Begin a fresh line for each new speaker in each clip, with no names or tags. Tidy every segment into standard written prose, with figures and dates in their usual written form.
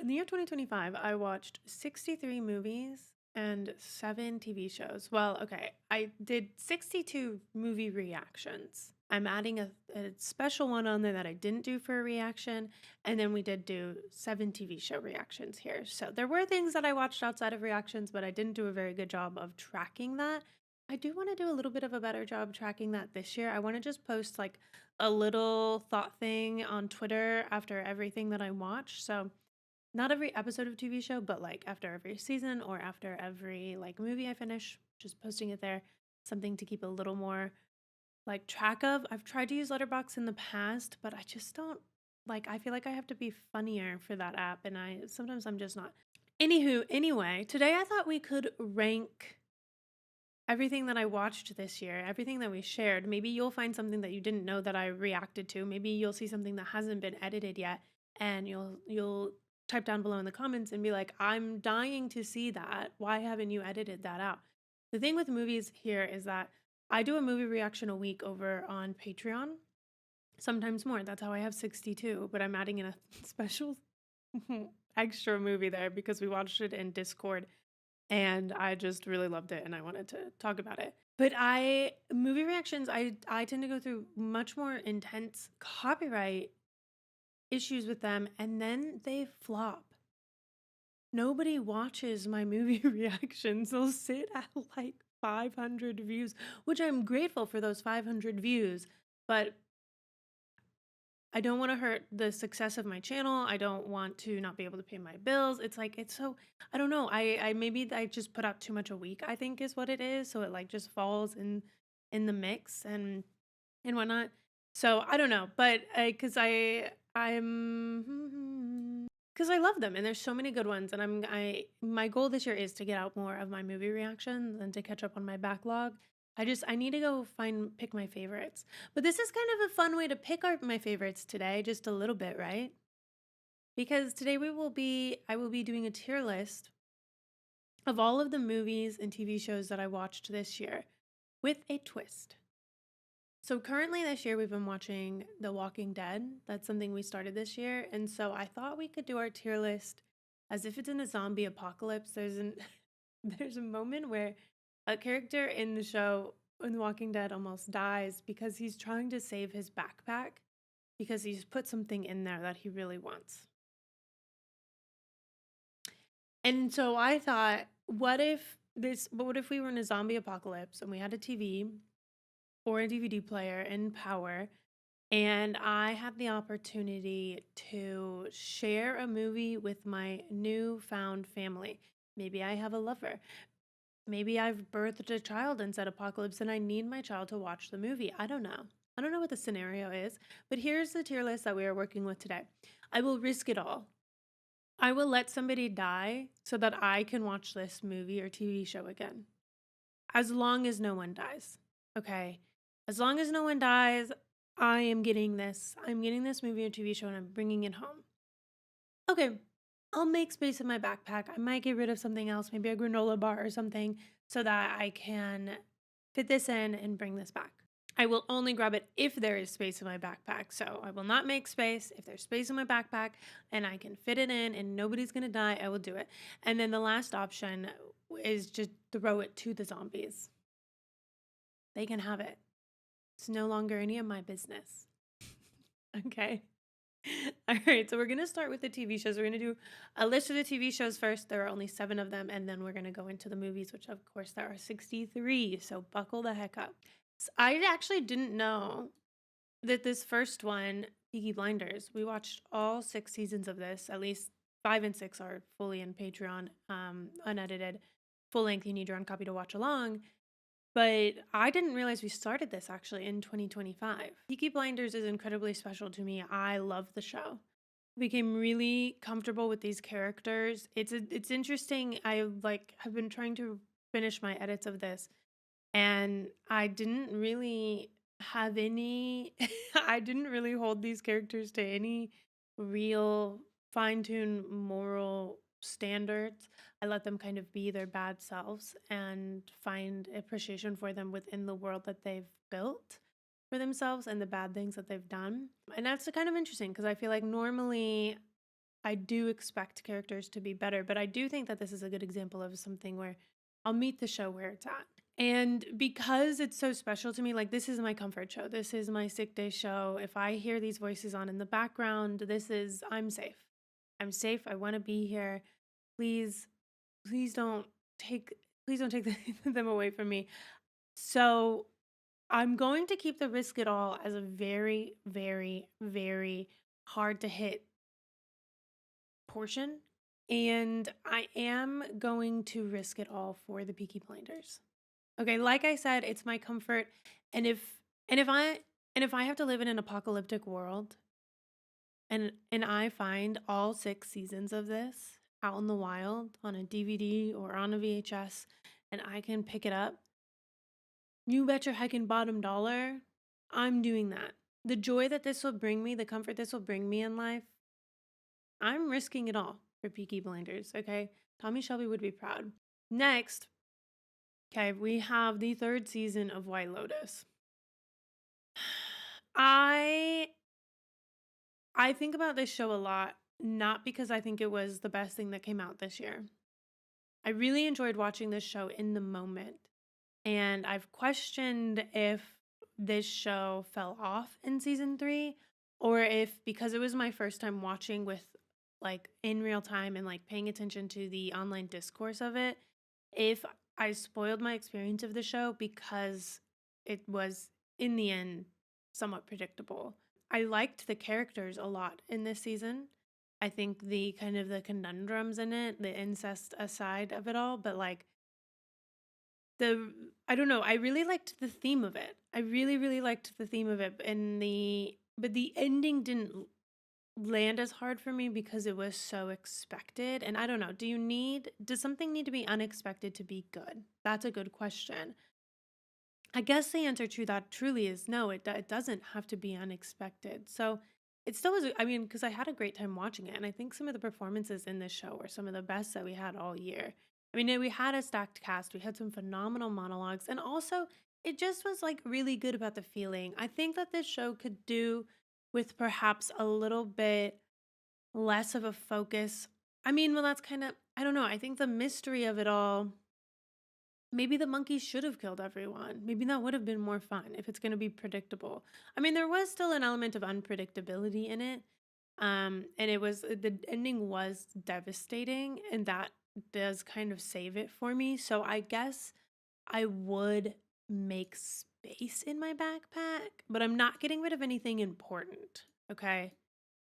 In the year 2025, I watched 63 movies and 7 TV shows. Well, okay, I did 62 movie reactions. I'm adding a special one on there that I didn't do for a reaction. And then we did do 7 TV show reactions here. So there were things that I watched outside of reactions, but I didn't do a very good job of tracking that. I do want to do a little bit of a better job tracking that this year. I want to just post like a little thought thing on Twitter after everything that I watch. So not every episode of TV show, but like after every season or after every like movie I finish, just posting it there. Something to keep a little more like track of. I've tried to use Letterbox in the past, but I just don't like I feel like I have to be funnier for that app and I sometimes I'm just not. Anywho, anyway, today I thought we could rank everything that I watched this year, everything that we shared. Maybe you'll find something that you didn't know that I reacted to. Maybe you'll see something that hasn't been edited yet and you'll type down below in the comments and be like, "I'm dying to see that. Why haven't you edited that out?" The thing with movies here is that I do a movie reaction a week over on Patreon, sometimes more. That's how I have 62, but I'm adding in a special extra movie there because we watched it in Discord and I just really loved it and I wanted to talk about it. But movie reactions, I tend to go through much more intense copyright issues with them and then they flop. Nobody watches my movie reactions. They'll sit at like 500 views, which I'm grateful for those 500 views, but I don't want to hurt the success of my channel. I don't want to not be able to pay my bills. It's like it's so I don't know. I maybe I just put out too much a week, I think is what it is. So it like just falls in the mix and whatnot. So I don't know, but because I love them and there's so many good ones and my goal this year is to get out more of my movie reactions and to catch up on my backlog. I need to go pick my favorites. But this is kind of a fun way to pick my favorites today, just a little bit, right? Because today I will be doing a tier list of all of the movies and TV shows that I watched this year with a twist. So currently this year we've been watching The Walking Dead. That's something we started this year. And so I thought we could do our tier list as if it's in a zombie apocalypse. There's a moment where a character in the show, in The Walking Dead, almost dies because he's trying to save his backpack because he's put something in there that he really wants. And so I thought, what if we were in a zombie apocalypse and we had a TV or a DVD player and power, and I had the opportunity to share a movie with my newfound family. Maybe I have a lover. Maybe I've birthed a child in said apocalypse and I need my child to watch the movie. I don't know. I don't know what the scenario is, but here's the tier list that we are working with today. I will risk it all. I will let somebody die so that I can watch this movie or TV show again. As long as no one dies. Okay. As long as no one dies, I am getting this. I'm getting this movie or TV show and I'm bringing it home. Okay. I'll make space in my backpack. I might get rid of something else, maybe a granola bar or something, so that I can fit this in and bring this back. I will only grab it if there is space in my backpack. So I will not make space. If there's space in my backpack and I can fit it in and nobody's going to die, I will do it. And then the last option is just throw it to the zombies. They can have it. It's no longer any of my business. Okay. All right, so we're going to start with the TV shows. We're going to do a list of the TV shows first. There are only 7 of them, and then we're going to go into the movies, which of course there are 63, so buckle the heck up. So I actually didn't know that this first one, Peaky Blinders, we watched all 6 seasons of this. At least 5 and 6 are fully in Patreon, unedited, full length. You need your own copy to watch along. But I didn't realize we started this actually in 2025. Peaky Blinders is incredibly special to me. I love the show. I became really comfortable with these characters. It's interesting. I have been trying to finish my edits of this, and I didn't really have any. I didn't really hold these characters to any real fine-tuned moral standards. I let them kind of be their bad selves and find appreciation for them within the world that they've built for themselves and the bad things that they've done. And that's kind of interesting because I feel like normally I do expect characters to be better, but I do think that this is a good example of something where I'll meet the show where it's at. And because it's so special to me, like this is my comfort show. This is my sick day show. If I hear these voices on in the background, I'm safe. I'm safe. I want to be here. Please, please don't take, please don't take them away from me. So I'm going to keep the risk it all as a very, very, very hard to hit portion. And I am going to risk it all for the Peaky Blinders. Okay, like I said, it's my comfort. And if and if I and if I have to live in an apocalyptic world and I find all 6 seasons of this out in the wild on a DVD or on a VHS and I can pick it up, you bet your heckin' bottom dollar, I'm doing that. The joy that this will bring me, the comfort this will bring me in life, I'm risking it all for Peaky Blinders, okay? Tommy Shelby would be proud. Next, okay, we have the 3rd season of White Lotus. I I think about this show a lot, not because I think it was the best thing that came out this year. I really enjoyed watching this show in the moment, and I've questioned if this show fell off in season 3 or if because it was my first time watching with like in real time and like paying attention to the online discourse of it, if I spoiled my experience of the show because it was in the end somewhat predictable. I liked the characters a lot in this season. I think the kind of the conundrums in it, the incest aside of it all, but like the I don't know, I really liked the theme of it. I really, really liked the theme of it, and the ending didn't land as hard for me because it was so expected. And I don't know, does something need to be unexpected to be good? That's a good question. I guess the answer to that truly is no, it doesn't have to be unexpected. So it still was, I mean, because I had a great time watching it. And I think some of the performances in this show were some of the best that we had all year. I mean, we had a stacked cast, we had some phenomenal monologues, and also it just was like really good about the feeling. I think that this show could do with perhaps a little bit less of a focus. I mean, well, that's kind of, I don't know. I think the mystery of it all, maybe the monkeys should have killed everyone. Maybe that would have been more fun if it's going to be predictable. I mean, there was still an element of unpredictability in it. And the ending was devastating, and that does kind of save it for me. So I guess I would make space in my backpack, but I'm not getting rid of anything important. Okay.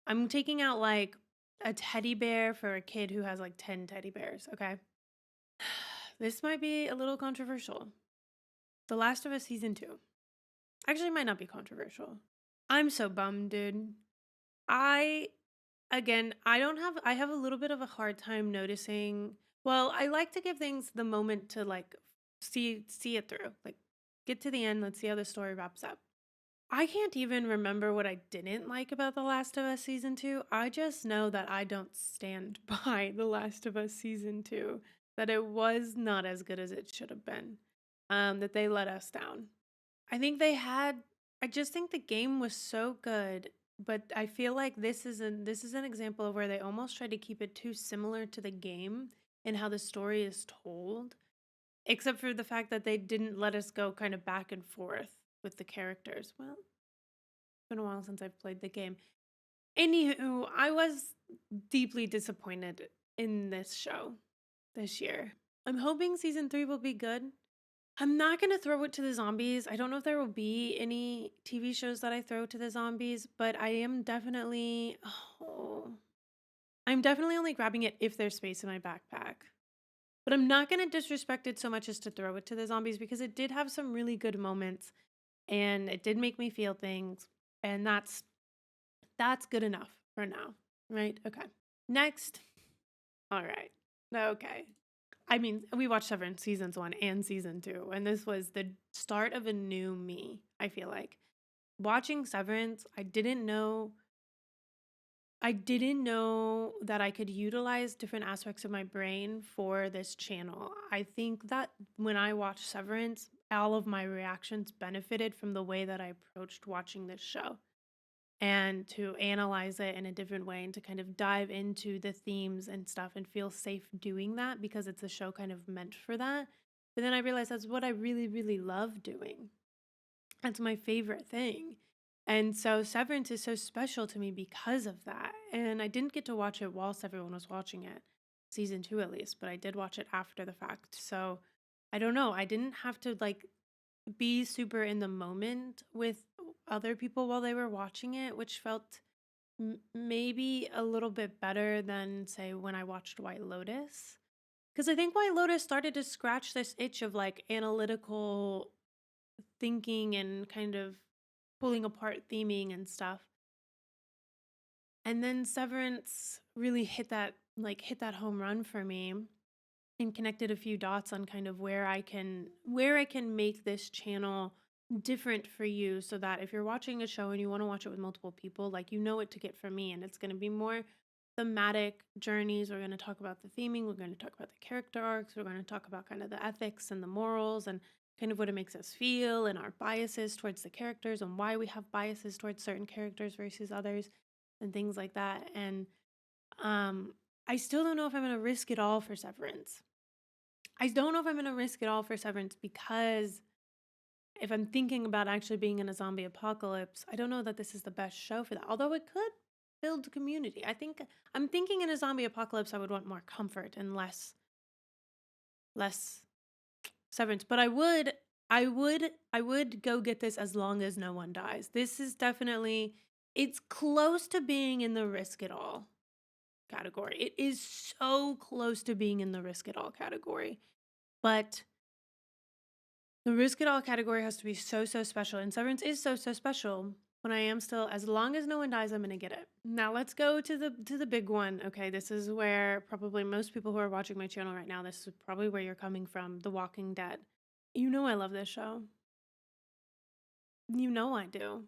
I'm taking out like a teddy bear for a kid who has like 10 teddy bears. Okay. This might be a little controversial. The Last of Us season 2. Actually, it might not be controversial. I'm so bummed, dude. I I have a little bit of a hard time noticing. Well, I like to give things the moment to like see it through. Like get to the end, let's see how the story wraps up. I can't even remember what I didn't like about The Last of Us season 2. I just know that I don't stand by The Last of Us season 2, that it was not as good as it should have been. That they let us down. I think they had I just think the game was so good, but I feel like this is an example of where they almost tried to keep it too similar to the game and how the story is told, except for the fact that they didn't let us go kind of back and forth with the characters. Well, it's been a while since I've played the game. Anywho, I was deeply disappointed in this show this year. I'm hoping season 3 will be good. I'm not going to throw it to the zombies. I don't know if there will be any TV shows that I throw to the zombies, but I'm definitely only grabbing it if there's space in my backpack. But I'm not going to disrespect it so much as to throw it to the zombies because it did have some really good moments and it did make me feel things, and that's good enough for now, right? Okay. Next. All right. Okay. I mean, we watched Severance seasons 1 and season 2, and this was the start of a new me, I feel like. Watching Severance, I didn't know that I could utilize different aspects of my brain for this channel. I think that when I watched Severance, all of my reactions benefited from the way that I approached watching this show. and to analyze it in a different way and to kind of dive into the themes and stuff and feel safe doing that because it's a show kind of meant for that. But then I realized that's what I really, really love doing. That's my favorite thing. And so Severance is so special to me because of that. And I didn't get to watch it whilst everyone was watching it, season 2 at least, but I did watch it after the fact. So I don't know. I didn't have to like be super in the moment with other people while they were watching it, which felt maybe a little bit better than, say, when I watched White Lotus. Because I think White Lotus started to scratch this itch of like analytical thinking and kind of pulling apart theming and stuff. And then Severance really hit that home run for me and connected a few dots on kind of where I can make this channel different for you so that if you're watching a show and you want to watch it with multiple people, like you know what to get from me, and it's going to be more thematic journeys. We're going to talk about the theming, we're going to talk about the character arcs, we're going to talk about kind of the ethics and the morals and kind of what it makes us feel and our biases towards the characters and why we have biases towards certain characters versus others and things like that. And um I still don't know if I'm going to risk it all for Severance. I don't know if I'm going to risk it all for Severance because if I'm thinking about actually being in a zombie apocalypse, I don't know that this is the best show for that. Although it could build community. I'm thinking in a zombie apocalypse I would want more comfort and less Severance. But I would go get this as long as no one dies. This is definitely it's close to being in the risk it all category. It is so close to being in the risk it all category. But the risk it all category has to be so, so special. And Severance is so, so special. When I am still, as long as no one dies, I'm gonna get it. Now let's go to the big one. Okay, this is where probably most people who are watching my channel right now, this is probably where you're coming from. The Walking Dead. You know I love this show. You know I do.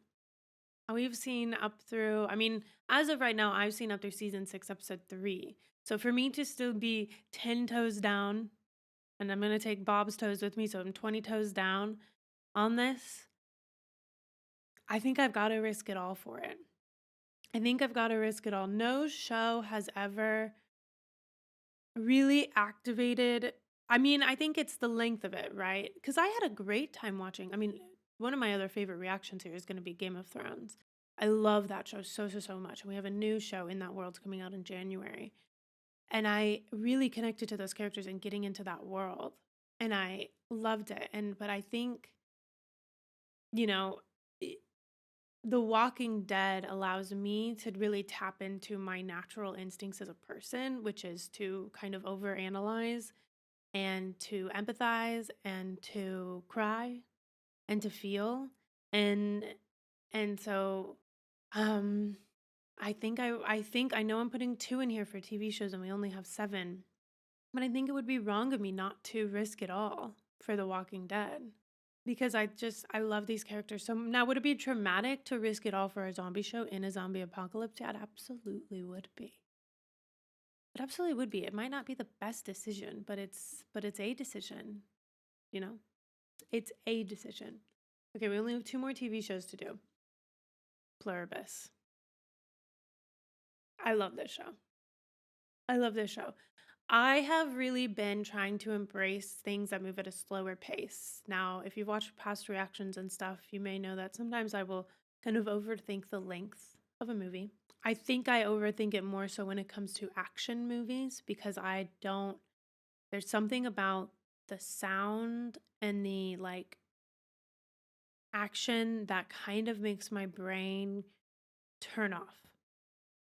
We've seen up through, I mean, as of right now, I've seen up through season 6, episode 3. So for me to still be 10 toes down, and I'm gonna take Bob's toes with me, so I'm 20 toes down on this. I think I've got to risk it all for it. I think I've got to risk it all. No show has ever really activated. I mean, I think it's the length of it, right? Because I had a great time watching. I mean, one of my other favorite reactions here is going to be Game of Thrones. I love that show so, so, so much. And we have a new show in that world coming out in January. And I really connected to those characters and getting into that world. And I loved it. But I think, you know, The Walking Dead allows me to really tap into my natural instincts as a person, which is to kind of overanalyze and to empathize and to cry and to feel. And so um I think I know I'm putting 2 in here for TV shows and we only have 7, but I think it would be wrong of me not to risk it all for The Walking Dead. Because I love these characters. So now would it be traumatic to risk it all for a zombie show in a zombie apocalypse? Yeah, it absolutely would be. It absolutely would be. It might not be the best decision, but it's a decision, you know? It's a decision. Okay, we only have 2 more TV shows to do. Pluribus. I love this show. I love this show. I have really been trying to embrace things that move at a slower pace. Now, if you've watched past reactions and stuff, you may know that sometimes I will kind of overthink the length of a movie. I think I overthink it more so when it comes to action movies because there's something about the sound and the like action that kind of makes my brain turn off.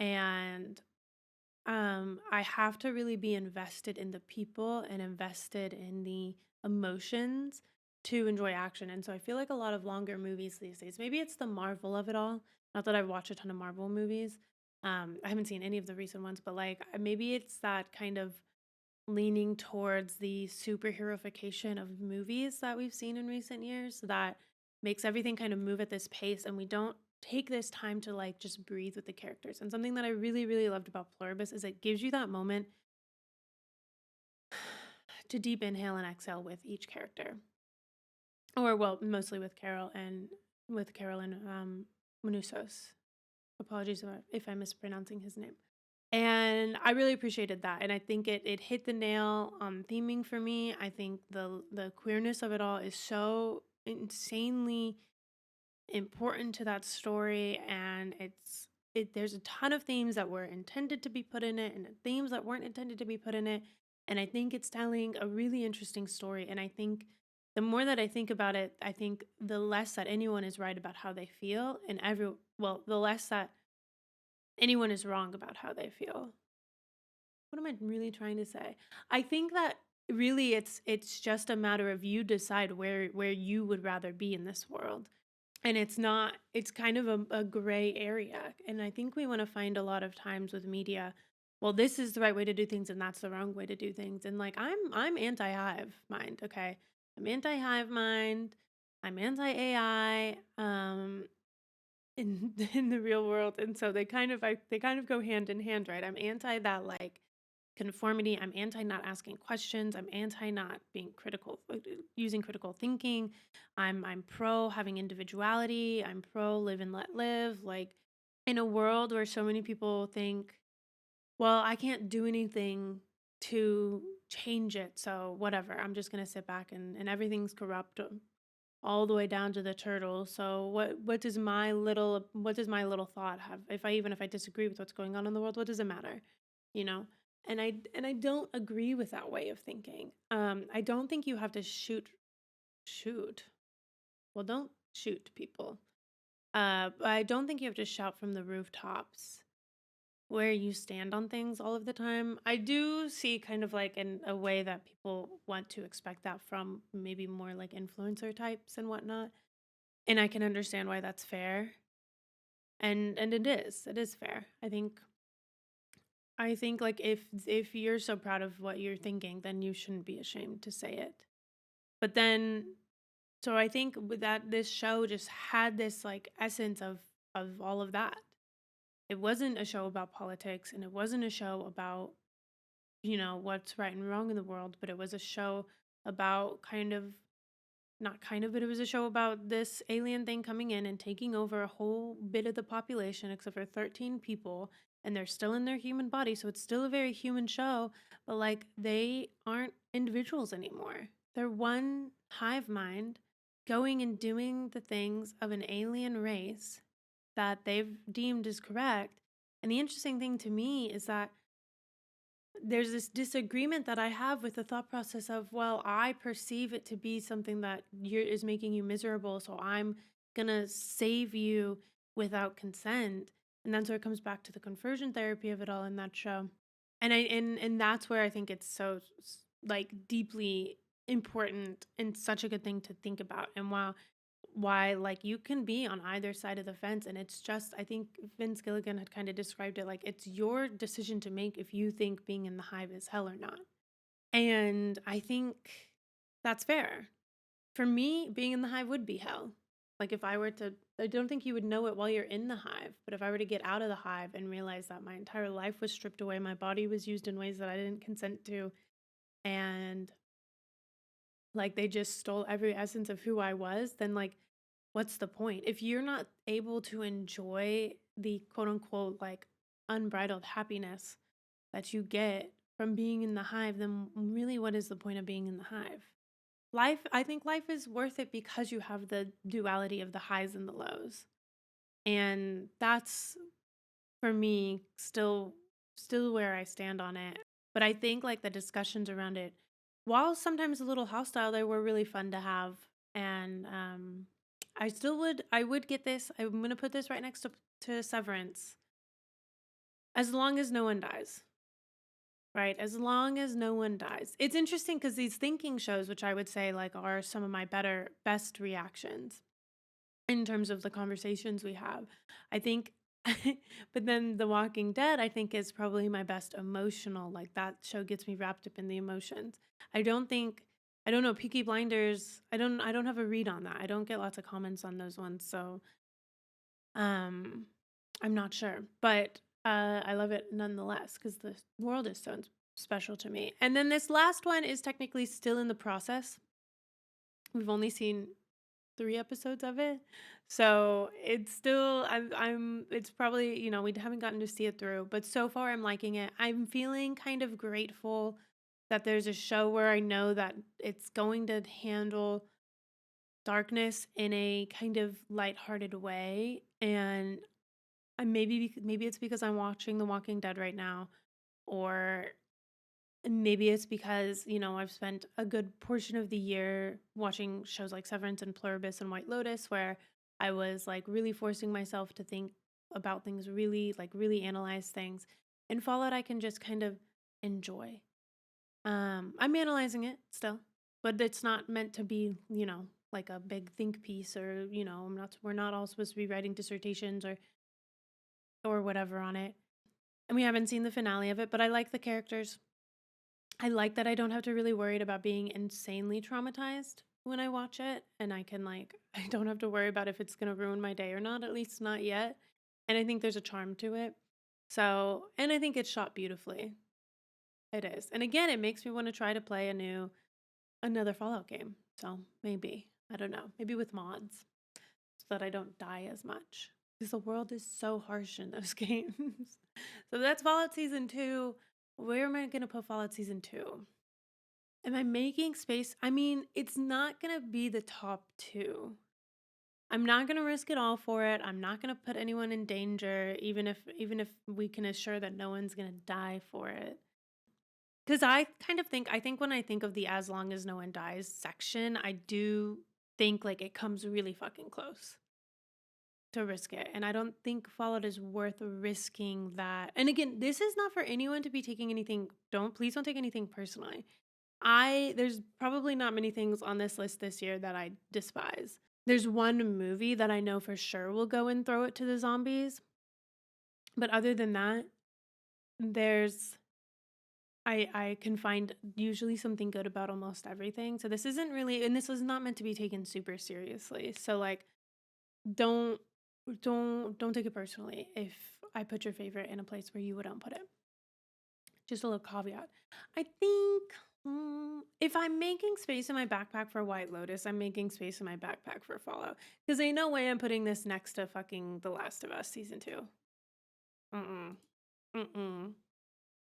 And I have to really be invested in the people and invested in the emotions to enjoy action. And so I feel like a lot of longer movies these days, maybe it's the Marvel of it all. Not that I've watched a ton of Marvel movies. I haven't seen any of the recent ones, but like maybe it's that kind of leaning towards the superheroification of movies that we've seen in recent years that makes everything kind of move at this pace and we don't take this time to like just breathe with the characters. And something that I really, really loved about Pluribus is it gives you that moment to deep inhale and exhale with each character. Or well, mostly with Carol and Manusos. Apologies if I'm mispronouncing his name. And I really appreciated that, and I think it hit the nail on theming for me. I think the queerness of it all is so insanely important to that story, and there's a ton of themes that were intended to be put in it and themes that weren't intended to be put in it, and I think it's telling a really interesting story. And I think the more that I think about it, I think the less that anyone is right about how they feel, and the less that anyone is wrong about how they feel. What am I really trying to say? I think that really it's just a matter of you decide where you would rather be in this world. And it's kind of a gray area. And I think we want to find a lot of times with media, well, this is the right way to do things and that's the wrong way to do things. And like I'm anti-hive mind, okay? I'm anti-hive mind. I'm anti-AI. In in the real world, and so they kind of go hand in hand, right? I'm anti that like conformity. I'm anti not asking questions. I'm anti not being critical, using critical thinking. I'm pro having individuality. I'm pro live and let live. Like in a world where so many people think, well, I can't do anything to change it, so whatever. I'm just gonna sit back and everything's corrupt, all the way down to the turtle. So what does my little thought have? If I disagree with what's going on in the world, what does it matter? You know? And I don't agree with that way of thinking. I don't think you have to shoot. Well, don't shoot people. But I don't think you have to shout from the rooftops where you stand on things all of the time. I do see kind of like in a way that people want to expect that from maybe more like influencer types and whatnot. And I can understand why that's fair. And it is fair. I think like if you're so proud of what you're thinking, then you shouldn't be ashamed to say it. But then so I think with that this show just had this like essence of all of that. It wasn't a show about politics and it wasn't a show about, what's right and wrong in the world, but it was a show about kind of not kind of, but it was a show about this alien thing coming in and taking over a whole bit of the population except for 13 people, and they're still in their human body, so it's still a very human show, but like they aren't individuals anymore. They're one hive mind going and doing the things of an alien race that they've deemed as correct. And the interesting thing to me is that there's this disagreement that I have with the thought process of, well, I perceive it to be something that is making you miserable, so I'm gonna save you without consent. And that's where it comes back to the conversion therapy of it all in that show. And that's where I think it's so like deeply important and such a good thing to think about. And why like you can be on either side of the fence, and it's just I think Vince Gilligan had kind of described it like it's your decision to make if you think being in the hive is hell or not. And I think that's fair. For me, being in the hive would be hell. Like if I were to I don't think you would know it while you're in the hive, but if I were to get out of the hive and realize that my entire life was stripped away, my body was used in ways that I didn't consent to, and like they just stole every essence of who I was, then like what's the point? If you're not able to enjoy the quote unquote like unbridled happiness that you get from being in the hive, then really what is the point of being in the hive? I think life is worth it because you have the duality of the highs and the lows. And that's for me still where I stand on it. But I think like the discussions around it, while sometimes a little hostile, they were really fun to have. And I would get this. I'm gonna put this right next to Severance. As long as no one dies. Right? As long as no one dies. It's interesting because these thinking shows, which I would say like are some of my best reactions in terms of the conversations we have. I think but then The Walking Dead I think is probably my best emotional, like that show gets me wrapped up in the emotions. I don't know, Peaky Blinders, I don't have a read on that. I don't get lots of comments on those ones, so um I'm not sure. But I love it nonetheless cuz the world is so special to me. And then this last one is technically still in the process. We've only seen 3 episodes of it. So it's still it's probably, we haven't gotten to see it through, but so far I'm liking it. I'm feeling kind of grateful that there's a show where I know that it's going to handle darkness in a kind of lighthearted way. And maybe it's because I'm watching The Walking Dead right now, or maybe it's because, I've spent a good portion of the year watching shows like Severance and Pluribus and White Lotus, where I was like really forcing myself to think about things, really analyze things. In Fallout, I can just kind of enjoy. I'm analyzing it still, but it's not meant to be, like a big think piece, or, we're not all supposed to be writing dissertations or whatever on it. And we haven't seen the finale of it, but I like the characters. I like that I don't have to really worry about being insanely traumatized when I watch it, and I can I don't have to worry about if it's going to ruin my day or not, at least not yet. And I think there's a charm to it. So, and I think it's shot beautifully. It is. And again, it makes me want to try to play another Fallout game. So, maybe, I don't know, maybe with mods so that I don't die as much, because the world is so harsh in those games. So that's Fallout Season 2. Where am I going to put Fallout Season 2? Am I making space? I mean, it's not going to be the top 2. I'm not going to risk it all for it. I'm not going to put anyone in danger, even if we can assure that no one's going to die for it. Cuz I think when I think of the as long as no one dies section, I do think like it comes really fucking close to risk it. And I don't think Fallout is worth risking that. And again, this is not for anyone to be taking anything. Please don't take anything personally. There's probably not many things on this list this year that I despise. There's one movie that I know for sure will go and throw it to the zombies. But other than that, there's I can find usually something good about almost everything. So this isn't really, and this was not meant to be taken super seriously. So like don't don't take it personally if I put your favorite in a place where you wouldn't put it. Just a little caveat. I think if I'm making space in my backpack for White Lotus, I'm making space in my backpack for Fallout. Because ain't no way I'm putting this next to fucking The Last of Us Season 2. Mm-mm. Mm-mm.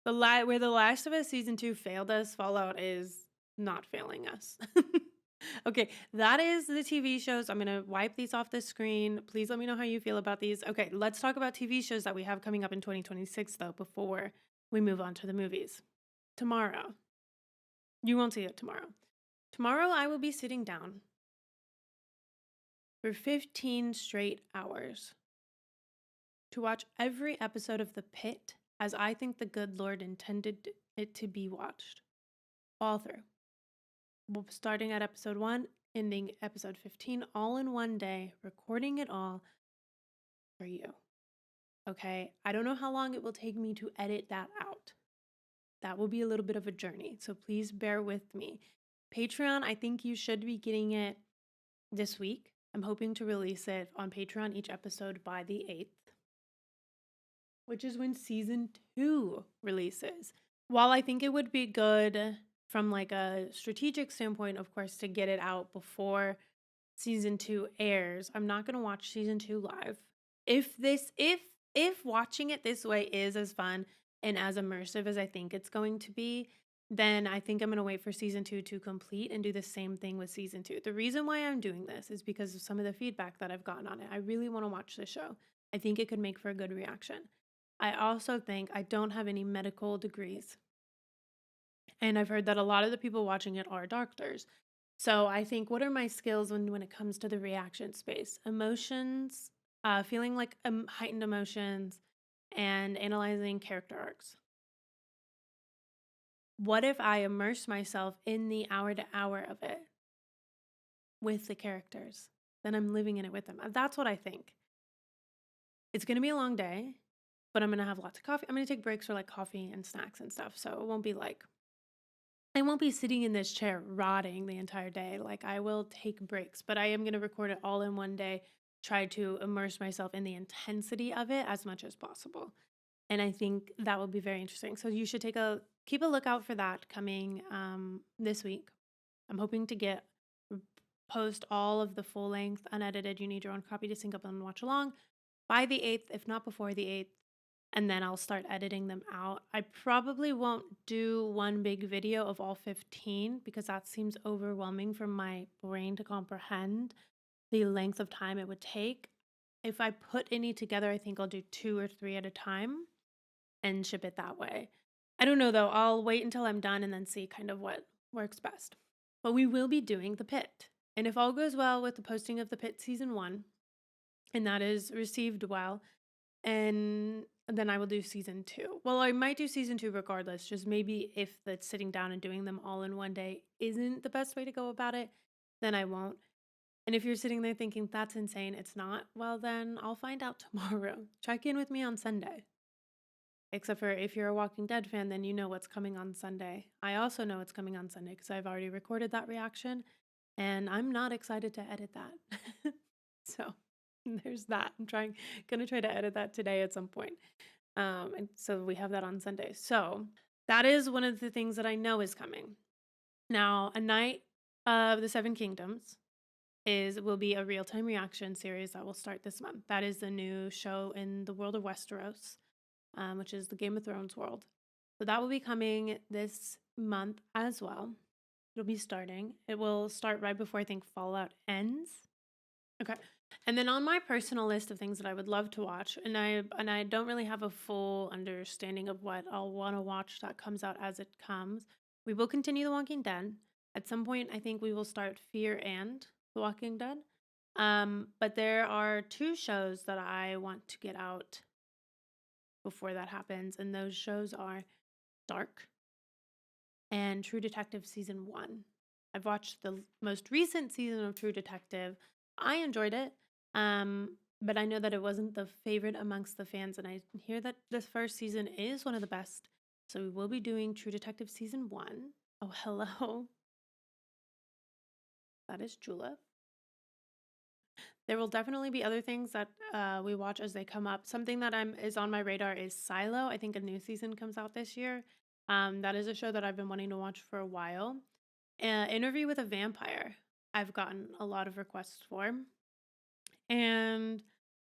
Where The Last of Us Season 2 failed us, Fallout is not failing us. Okay, that is the TV shows. I'm going to wipe these off the screen. Please let me know how you feel about these. Okay, let's talk about TV shows that we have coming up in 2026, though, before we move on to the movies. Tomorrow. You won't see it tomorrow. Tomorrow, I will be sitting down for 15 straight hours to watch every episode of The Pit as I think the good Lord intended it to be watched. All through. Starting at episode 1, ending episode 15, all in one day, recording it all for you. Okay? I don't know how long it will take me to edit that out. That will be a little bit of a journey, so please bear with me. Patreon, I think you should be getting it this week. I'm hoping to release it on Patreon each episode by the 8th, which is when season 2 releases. While I think it would be good from like a strategic standpoint, of course, to get it out before season 2 airs, I'm not going to watch season 2 live. If watching it this way is as fun and as immersive as I think it's going to be, then I think I'm going to wait for season 2 to complete and do the same thing with season 2. The reason why I'm doing this is because of some of the feedback that I've gotten on it. I really want to watch the show. I think it could make for a good reaction. I also think I don't have any medical degrees. And I've heard that a lot of the people watching it are doctors. So I think, what are my skills when it comes to the reaction space? Emotions, feeling like heightened emotions, and analyzing character arcs. What if I immerse myself in the hour to hour of it with the characters? Then I'm living in it with them. That's what I think. It's going to be a long day, but I'm going to have lots of coffee. I'm going to take breaks for like coffee and snacks and stuff. So it won't be like, I won't be sitting in this chair rotting the entire day. Like, I will take breaks, but I am going to record it all in one day, try to immerse myself in the intensity of it as much as possible. And I think that will be very interesting. So you should keep a lookout for that coming this week. I'm hoping to get post all of the full length, unedited, you need your own copy to sync up and watch along by the 8th, if not before the 8th. And then I'll start editing them out. I probably won't do one big video of all 15 because that seems overwhelming for my brain to comprehend the length of time it would take. If I put any together, I think I'll do 2 or 3 at a time and ship it that way. I don't know though. I'll wait until I'm done and then see kind of what works best. But we will be doing The Pit. And if all goes well with the posting of The Pit season 1, and that is received well, and then I will do season 2. Well, I might do season 2 regardless, just maybe if the sitting down and doing them all in one day isn't the best way to go about it, then I won't. And if you're sitting there thinking that's insane, it's not, well, then I'll find out tomorrow. Check in with me on Sunday. Except for if you're a Walking Dead fan, then you know what's coming on Sunday. I also know what's coming on Sunday because I've already recorded that reaction and I'm not excited to edit that. So there's that. Gonna try to edit that today at some point. And so we have that on Sunday. So that is one of the things that I know is coming. Now, A Night of the Seven Kingdoms will be a real-time reaction series that will start this month. That is the new show in the world of Westeros, which is the Game of Thrones world. So that will be coming this month as well. It'll be starting. It will start right before I think Fallout ends. Okay. And then on my personal list of things that I would love to watch, and I don't really have a full understanding of what I'll want to watch that comes out as it comes. We will continue The Walking Dead. At some point, I think we will start Fear and The Walking Dead. But there are 2 shows that I want to get out before that happens, and those shows are Dark and True Detective season 1. I've watched the most recent season of True Detective. I enjoyed it, but I know that it wasn't the favorite amongst the fans, and I hear that this first season is one of the best. So we will be doing True Detective season 1. Oh, hello. That is Julep. There will definitely be other things that we watch as they come up. Something that is on my radar is Silo. I think a new season comes out this year. That is a show that I've been wanting to watch for a while. Interview with a Vampire, I've gotten a lot of requests for. And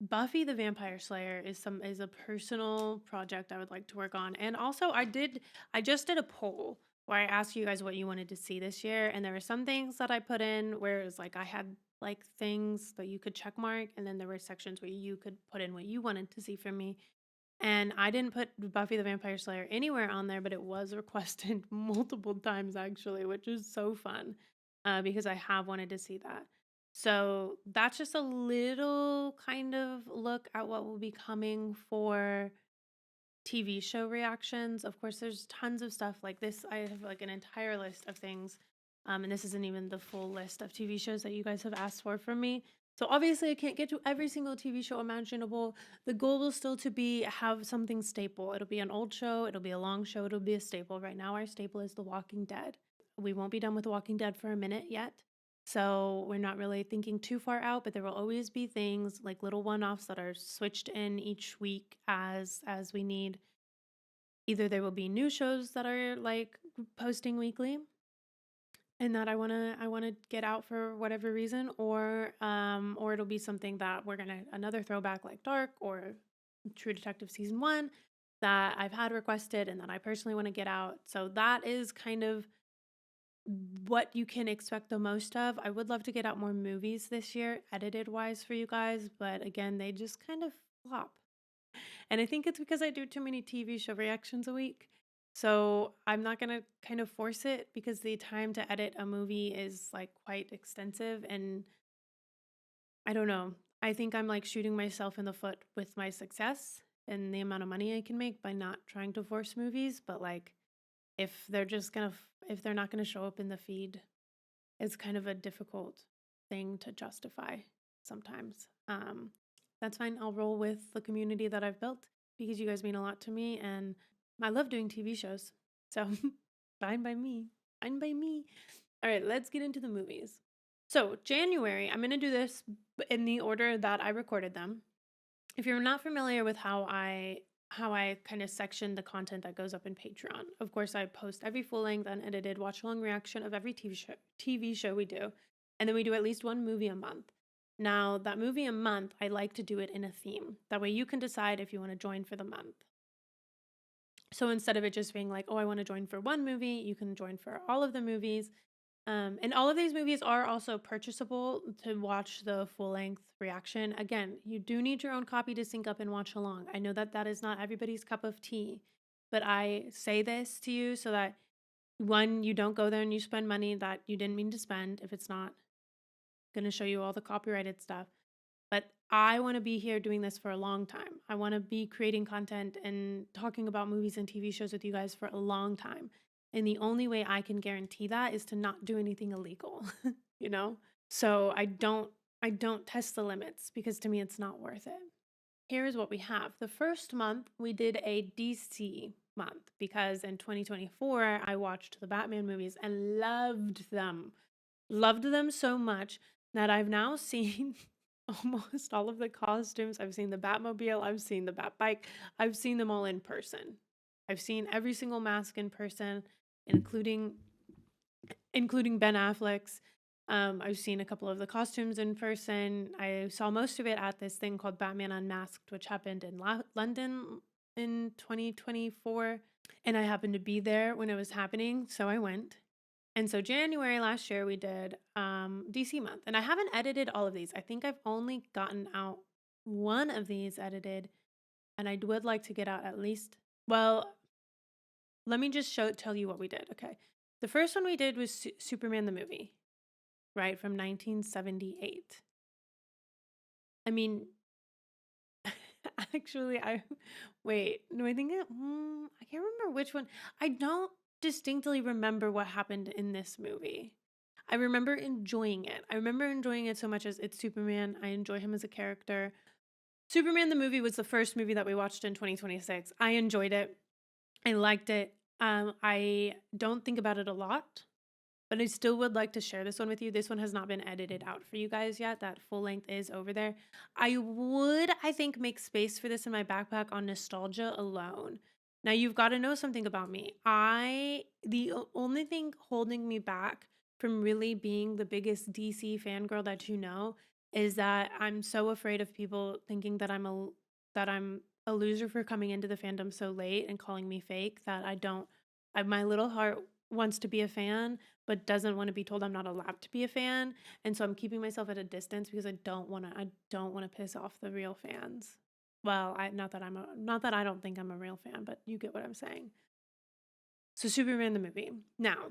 Buffy the Vampire Slayer is a personal project I would like to work on. And also I just did a poll where I asked you guys what you wanted to see this year, and there were some things that I put in where it was like I had like things that you could check mark, and then there were sections where you could put in what you wanted to see from me. And I didn't put Buffy the Vampire Slayer anywhere on there, but it was requested multiple times actually, which is so fun because I have wanted to see that. So that's just a little kind of look at what will be coming for TV show reactions. Of course, there's tons of stuff like this. I have like an entire list of things. And this isn't even the full list of TV shows that you guys have asked for from me. So obviously I can't get to every single TV show imaginable. The goal will still to be have something staple. It'll be an old show, it'll be a long show, it'll be a staple. Right now our staple is The Walking Dead. We won't be done with The Walking Dead for a minute yet. So we're not really thinking too far out, but there will always be things like little one-offs that are switched in each week as we need. Either there will be new shows that are like posting weekly and that I wanna get out for whatever reason, or it'll be something that we're gonna another throwback like Dark or True Detective season 1 that I've had requested and that I personally want to get out. So that is kind of what you can expect the most of. I would love to get out more movies this year, edited wise for you guys, but again, they just kind of flop. And I think it's because I do too many TV show reactions a week. So I'm not going to kind of force it because the time to edit a movie is like quite extensive. And I don't know. I think I'm like shooting myself in the foot with my success and the amount of money I can make by not trying to force movies. But like, if if they're not gonna show up in the feed, it's kind of a difficult thing to justify sometimes. That's fine. I'll roll with the community that I've built because you guys mean a lot to me, and I love doing TV shows. So fine by me. Fine by me. All right, let's get into the movies. So January, I'm gonna do this in the order that I recorded them. If you're not familiar with how I kind of section the content that goes up in Patreon, of course I post every full length unedited watch along reaction of every TV show we do, And then we do at least one movie a month. Now, that movie a month, I like to do it in a theme. That way you can decide if you want to join for the month. So instead of it just being like, oh, I want to join for one movie, you can join for all of the movies. And all of these movies are also purchasable to watch the full length reaction. Again, you do need your own copy to sync up and watch along. I know that that is not everybody's cup of tea, but I say this to you so that one, you don't go there and you spend money that you didn't mean to spend if it's not going to show you all the copyrighted stuff. But I want to be here doing this for a long time. I want to be creating content and talking about movies and TV shows with you guys for a long time. And the only way I can guarantee that is to not do anything illegal, you know? So I don't test the limits because to me it's not worth it. Here is what we have. The first month we did a DC month because in 2024 I watched the Batman movies and loved them. Loved them so much that I've now seen almost all of the costumes. I've seen the Batmobile, I've seen the Batbike, I've seen them all in person. I've seen every single mask in person, including Ben Affleck's. I've seen a couple of the costumes in person. I saw most of it at this thing called Batman Unmasked, which happened in London in 2024. And I happened to be there when it was happening, so I went. And so January last year we did DC month. And I haven't edited all of these. I think I've only gotten out one of these edited. And I would like to get out at least, well, let me just tell you what we did. Okay. The first one we did was Superman the movie, right? From 1978. I mean, actually, wait, no, I think I can't remember which one. I don't distinctly remember what happened in this movie. I remember enjoying it. I remember enjoying it so much as it's Superman. I enjoy him as a character. Superman the movie was the first movie that we watched in 2026. I enjoyed it. I liked it. I don't think about it a lot, but I still would like to share this one with you. This one has not been edited out for you guys yet. That full length is over there. I think, make space for this in my backpack on nostalgia alone. Now, you've got to know something about me. The only thing holding me back from really being the biggest DC fangirl that you know is that I'm so afraid of people thinking that I'm a loser for coming into the fandom so late and calling me fake that my little heart wants to be a fan but doesn't want to be told I'm not allowed to be a fan. And so I'm keeping myself at a distance because I don't want to piss off the real fans. Well, not that I don't think I'm a real fan, but you get what I'm saying. So Superman the movie. Now,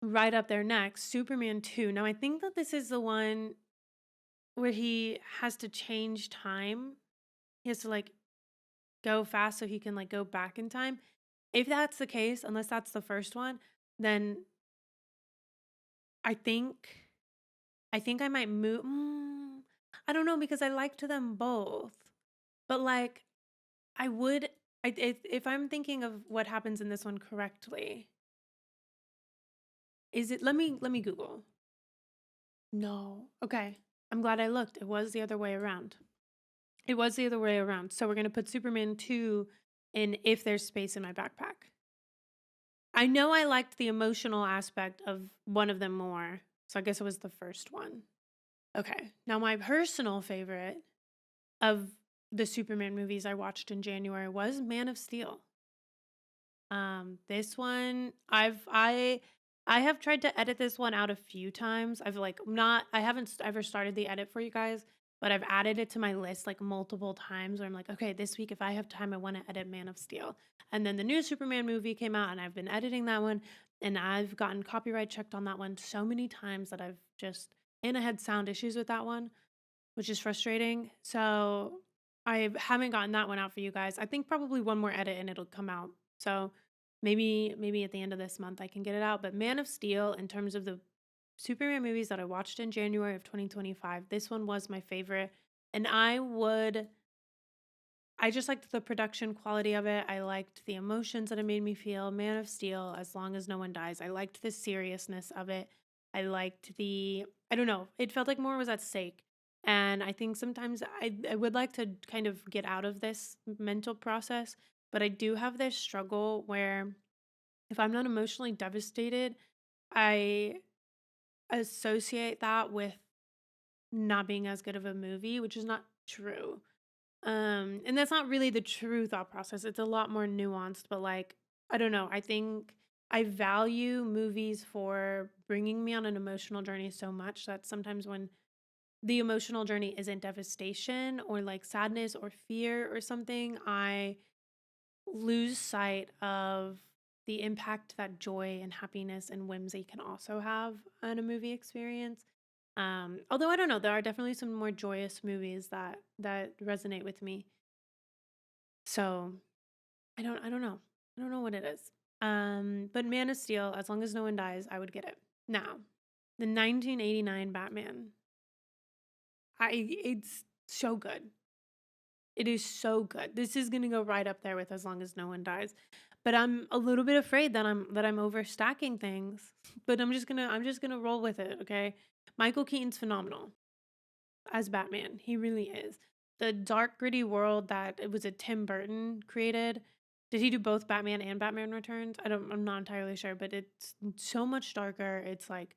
right up there next, Superman 2. Now, I think that this is the one where he has to change time. He has to like go fast so he can like go back in time. If that's the case, unless that's the first one, then I think I might move. I don't know because I liked them both, but like I would. If I'm thinking of what happens in this one correctly, is it? Let me Google. No. Okay. I'm glad I looked. It was the other way around. It was the other way around. So we're gonna put Superman 2 in if there's space in my backpack. I know I liked the emotional aspect of one of them more, so I guess it was the first one. Okay, now my personal favorite of the Superman movies I watched in January was Man of Steel. This one I have tried to edit this one out a few times. I haven't ever started the edit for you guys, but I've added it to my list like multiple times where I'm like, okay, this week if I have time, I want to edit Man of Steel. And then the new Superman movie came out and I've been editing that one and I've gotten copyright checked on that one so many times that I had sound issues with that one, which is frustrating. So I haven't gotten that one out for you guys. I think probably one more edit and it'll come out. So maybe at the end of this month I can get it out. But Man of Steel, in terms of the Superman movies that I watched in January of 2025, this one was my favorite. And I just liked the production quality of it. I liked the emotions that it made me feel. Man of Steel, As Long as No One Dies. I liked the seriousness of it. I liked I don't know, it felt like more was at stake. And I think sometimes I would like to kind of get out of this mental process, but I do have this struggle where if I'm not emotionally devastated, I associate that with not being as good of a movie, which is not true. And that's not really the true thought process. It's a lot more nuanced, but like, I don't know. I think I value movies for bringing me on an emotional journey so much that sometimes when the emotional journey isn't devastation or like sadness or fear or something, I lose sight of the impact that joy and happiness and whimsy can also have on a movie experience. Although I don't know, there are definitely some more joyous movies that resonate with me. So I don't know. I don't know what it is. But Man of Steel, as long as no one dies, I would get it. Now, the 1989 Batman. It's so good. It is so good. This is gonna go right up there with As Long as No One Dies. But I'm a little bit afraid that I'm overstacking things. But I'm just gonna roll with it, okay? Michael Keaton's phenomenal as Batman. He really is. The dark, gritty world that it was a Tim Burton created. Did he do both Batman and Batman Returns? I'm not entirely sure, but it's so much darker. It's like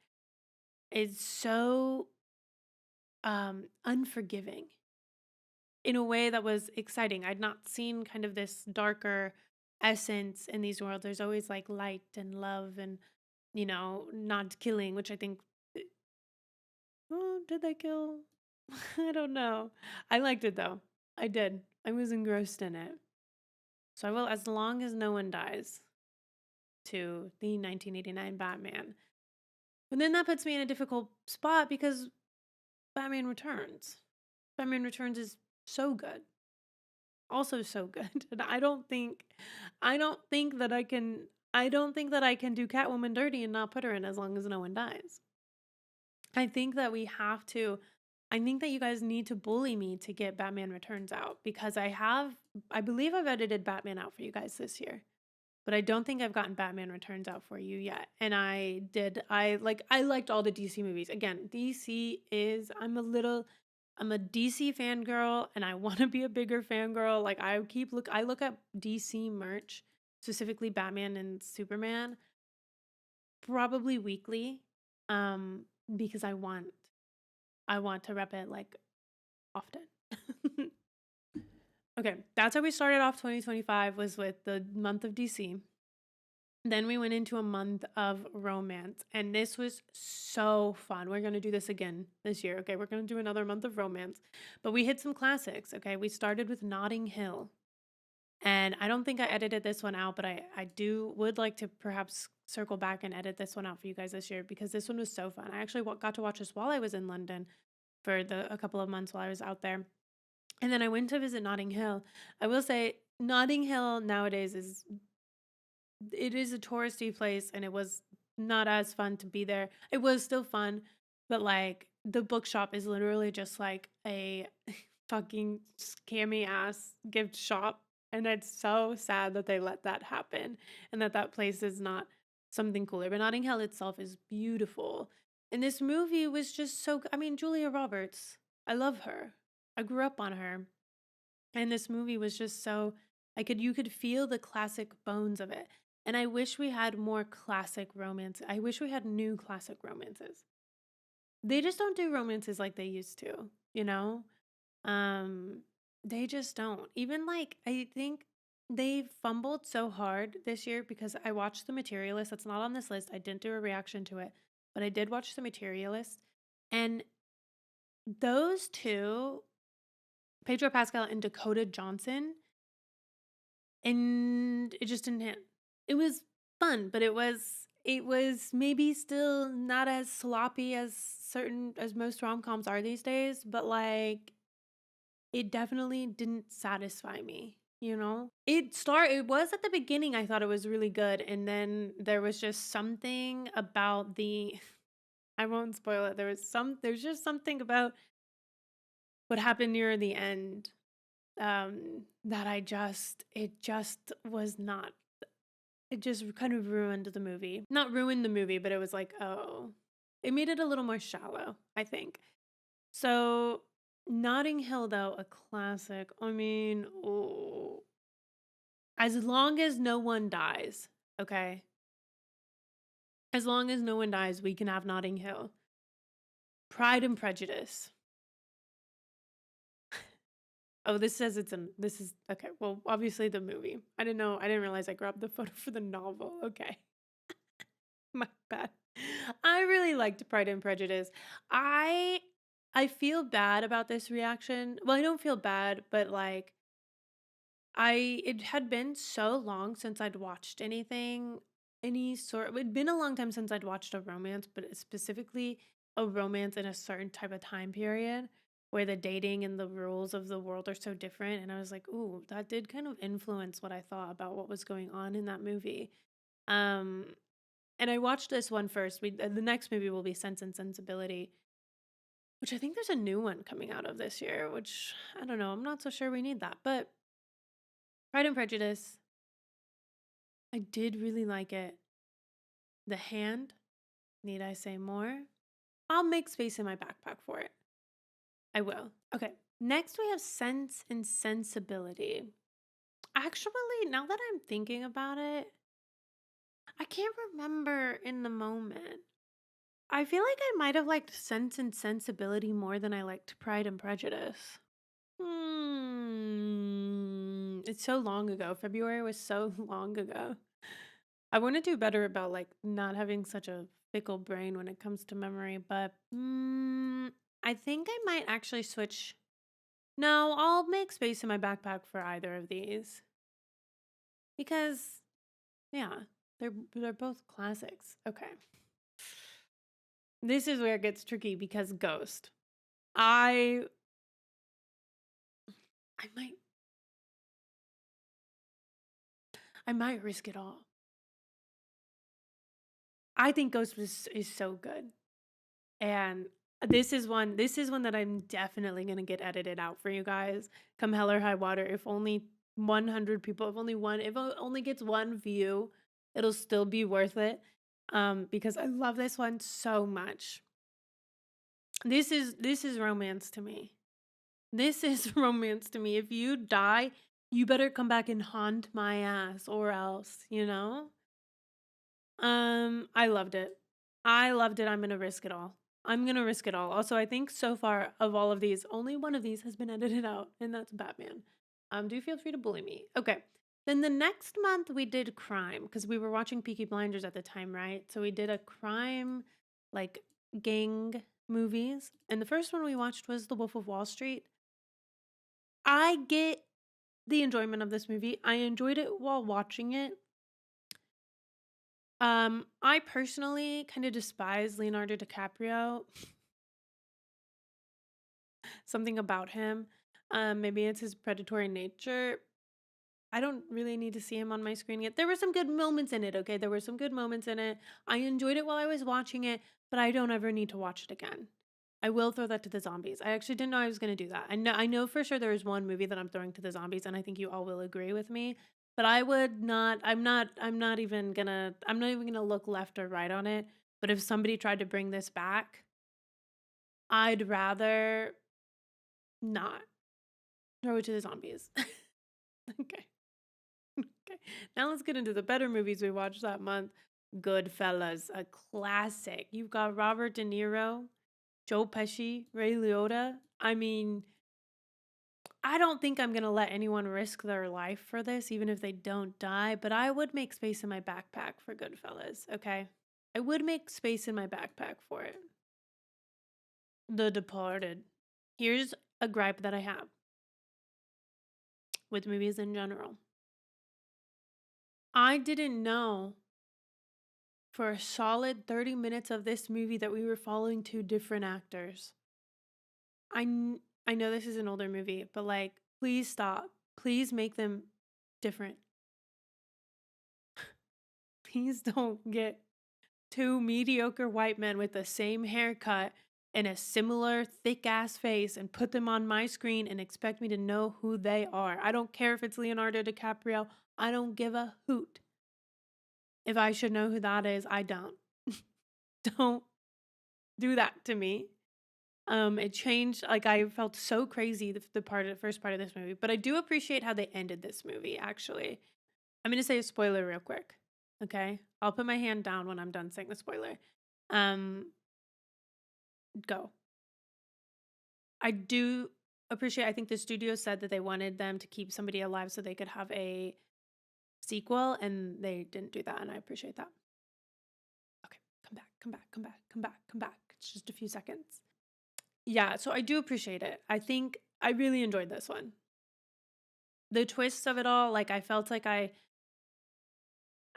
it's so unforgiving in a way that was exciting. I'd not seen kind of this darker essence in these worlds. There's always like light and love and, not killing, which I think, eh, oh, did they kill? I don't know. I liked it though. I did. I was engrossed in it. So I will, as long as no one dies, to the 1989 Batman. But then that puts me in a difficult spot because Batman Returns. Batman Returns is so good. Also so good. And I don't think that I can do Catwoman dirty and not put her in As Long as No One Dies. I think that we have to I think that you guys need to bully me to get Batman Returns out because I believe I've edited Batman out for you guys this year. But I don't think I've gotten Batman Returns out for you yet. And I liked all the DC movies. Again, DC is I'm a DC fangirl and I want to be a bigger fangirl. Like I look at DC merch, specifically Batman and Superman, probably weekly. Um, because I want to rep it like often. Okay, that's how we started off 2025 was with the month of DC. Then we went into a month of romance, and this was so fun. We're going to do this again this year. Okay, we're going to do another month of romance, but we hit some classics. Okay, we started with Notting Hill, and I don't think I edited this one out, but I would like to perhaps circle back and edit this one out for you guys this year because this one was so fun. I actually got to watch this while I was in London for a couple of months while I was out there, and then I went to visit Notting Hill. I will say Notting Hill nowadays is a touristy place and it was not as fun to be there. It was still fun, but like the bookshop is literally just like a fucking scammy ass gift shop. And it's so sad that they let that happen and that place is not something cooler. But Notting Hill itself is beautiful. And this movie was just I mean, Julia Roberts, I love her. I grew up on her. And this movie was just so you could feel the classic bones of it. And I wish we had more classic romance. I wish we had new classic romances. They just don't do romances like they used to, you know? Um they just don't. Even like I think they fumbled so hard this year because I watched The Materialist. That's not on this list. I didn't do a reaction to it, but I did watch The Materialist. And those two, Pedro Pascal and Dakota Johnson, and it just didn't hit. It was fun, but it was maybe still not as sloppy as most rom-coms are these days, but like it definitely didn't satisfy me, you know? It was at the beginning I thought it was really good and then there was just something about the I won't spoil it. There's just something about what happened near the end that it just was not it just kind of ruined the movie. Not ruined the movie, but it was like, oh, it made it a little more shallow, I think. So, Notting Hill, though, a classic. I mean, oh, as long as no one dies, okay? As long as no one dies, we can have Notting Hill. Pride and Prejudice. Oh, this says this is okay. Well, obviously the movie. I didn't know. I didn't realize I grabbed the photo for the novel. Okay. My bad. I really liked Pride and Prejudice. I I feel bad about this reaction. Well, I don't feel bad, but like I it had been so long since I'd watched anything, any sort. It'd been a long time since I'd watched a romance, but specifically a romance in a certain type of time period where the dating and the rules of the world are so different. And I was like, ooh, that did kind of influence what I thought about what was going on in that movie. Um, and I watched this one first. The next movie will be Sense and Sensibility, which I think there's a new one coming out of this year, which I don't know. I'm not so sure we need that. But Pride and Prejudice, I did really like it. The Hand, need I say more? I'll make space in my backpack for it. I will. Okay. Next, we have Sense and Sensibility. Actually, now that I'm thinking about it, I can't remember in the moment. I feel like I might have liked Sense and Sensibility more than I liked Pride and Prejudice. It's so long ago. February was so long ago. I want to do better about like not having such a fickle brain when it comes to memory, but I think I might actually switch. No, I'll make space in my backpack for either of these because yeah, they're both classics. Okay. This is where it gets tricky because Ghost. I I might I might risk it all. I think Ghost is so good. And this is one that I'm definitely gonna get edited out for you guys. Come hell or high water. If only 100 people, if it only gets one view, it'll still be worth it. Because I love this one so much. This is romance to me. This is romance to me. If you die, you better come back and haunt my ass or else, you know? I loved it. I loved it. I'm gonna risk it all. I'm gonna risk it all. Also, I think so far of all of these, only one of these has been edited out, and that's Batman. Do feel free to bully me. Okay. Then the next month we did crime because we were watching Peaky Blinders at the time, right? So we did a crime like gang movies. And the first one we watched was The Wolf of Wall Street. I get the enjoyment of this movie. I enjoyed it while watching it. I personally kind of despise Leonardo DiCaprio. Something about him. Maybe it's his predatory nature. I don't really need to see him on my screen yet. There were some good moments in it, okay? There were some good moments in it. I enjoyed it while I was watching it, but I don't ever need to watch it again. I will throw that to the zombies. I actually didn't know I was going to do that. I know for sure there is one movie that I'm throwing to the zombies and I think you all will agree with me. But I would not I'm not even going to look left or right on it. But if somebody tried to bring this back, I'd rather not throw it to the zombies. Okay. Okay. Now let's get into the better movies we watched that month. Goodfellas, a classic. You've got Robert De Niro, Joe Pesci, Ray Liotta. I mean, I don't think I'm going to let anyone risk their life for this, even if they don't die, but I would make space in my backpack for Goodfellas, okay? I would make space in my backpack for it. The Departed. Here's a gripe that I have with movies in general. I didn't know for a solid 30 minutes of this movie that we were following two different actors. I know this is an older movie, but like, please stop. Please make them different. Please don't get two mediocre white men with the same haircut and a similar thick ass face and put them on my screen and expect me to know who they are. I don't care if it's Leonardo DiCaprio. I don't give a hoot. If I should know who that is, I don't. Don't do that to me. It changed. Like I felt so crazy the first part of this movie, but I do appreciate how they ended this movie. Actually, I'm gonna say a spoiler real quick. Okay, I'll put my hand down when I'm done saying the spoiler. Um, Go. I do appreciate I think the studio said that they wanted them to keep somebody alive so they could have a sequel, and they didn't do that, and I appreciate that. Okay, come back, come back, come back, come back, come back. It's just a few seconds. Yeah, so I do appreciate it. I think I really enjoyed this one. The twists of it all, like I felt like I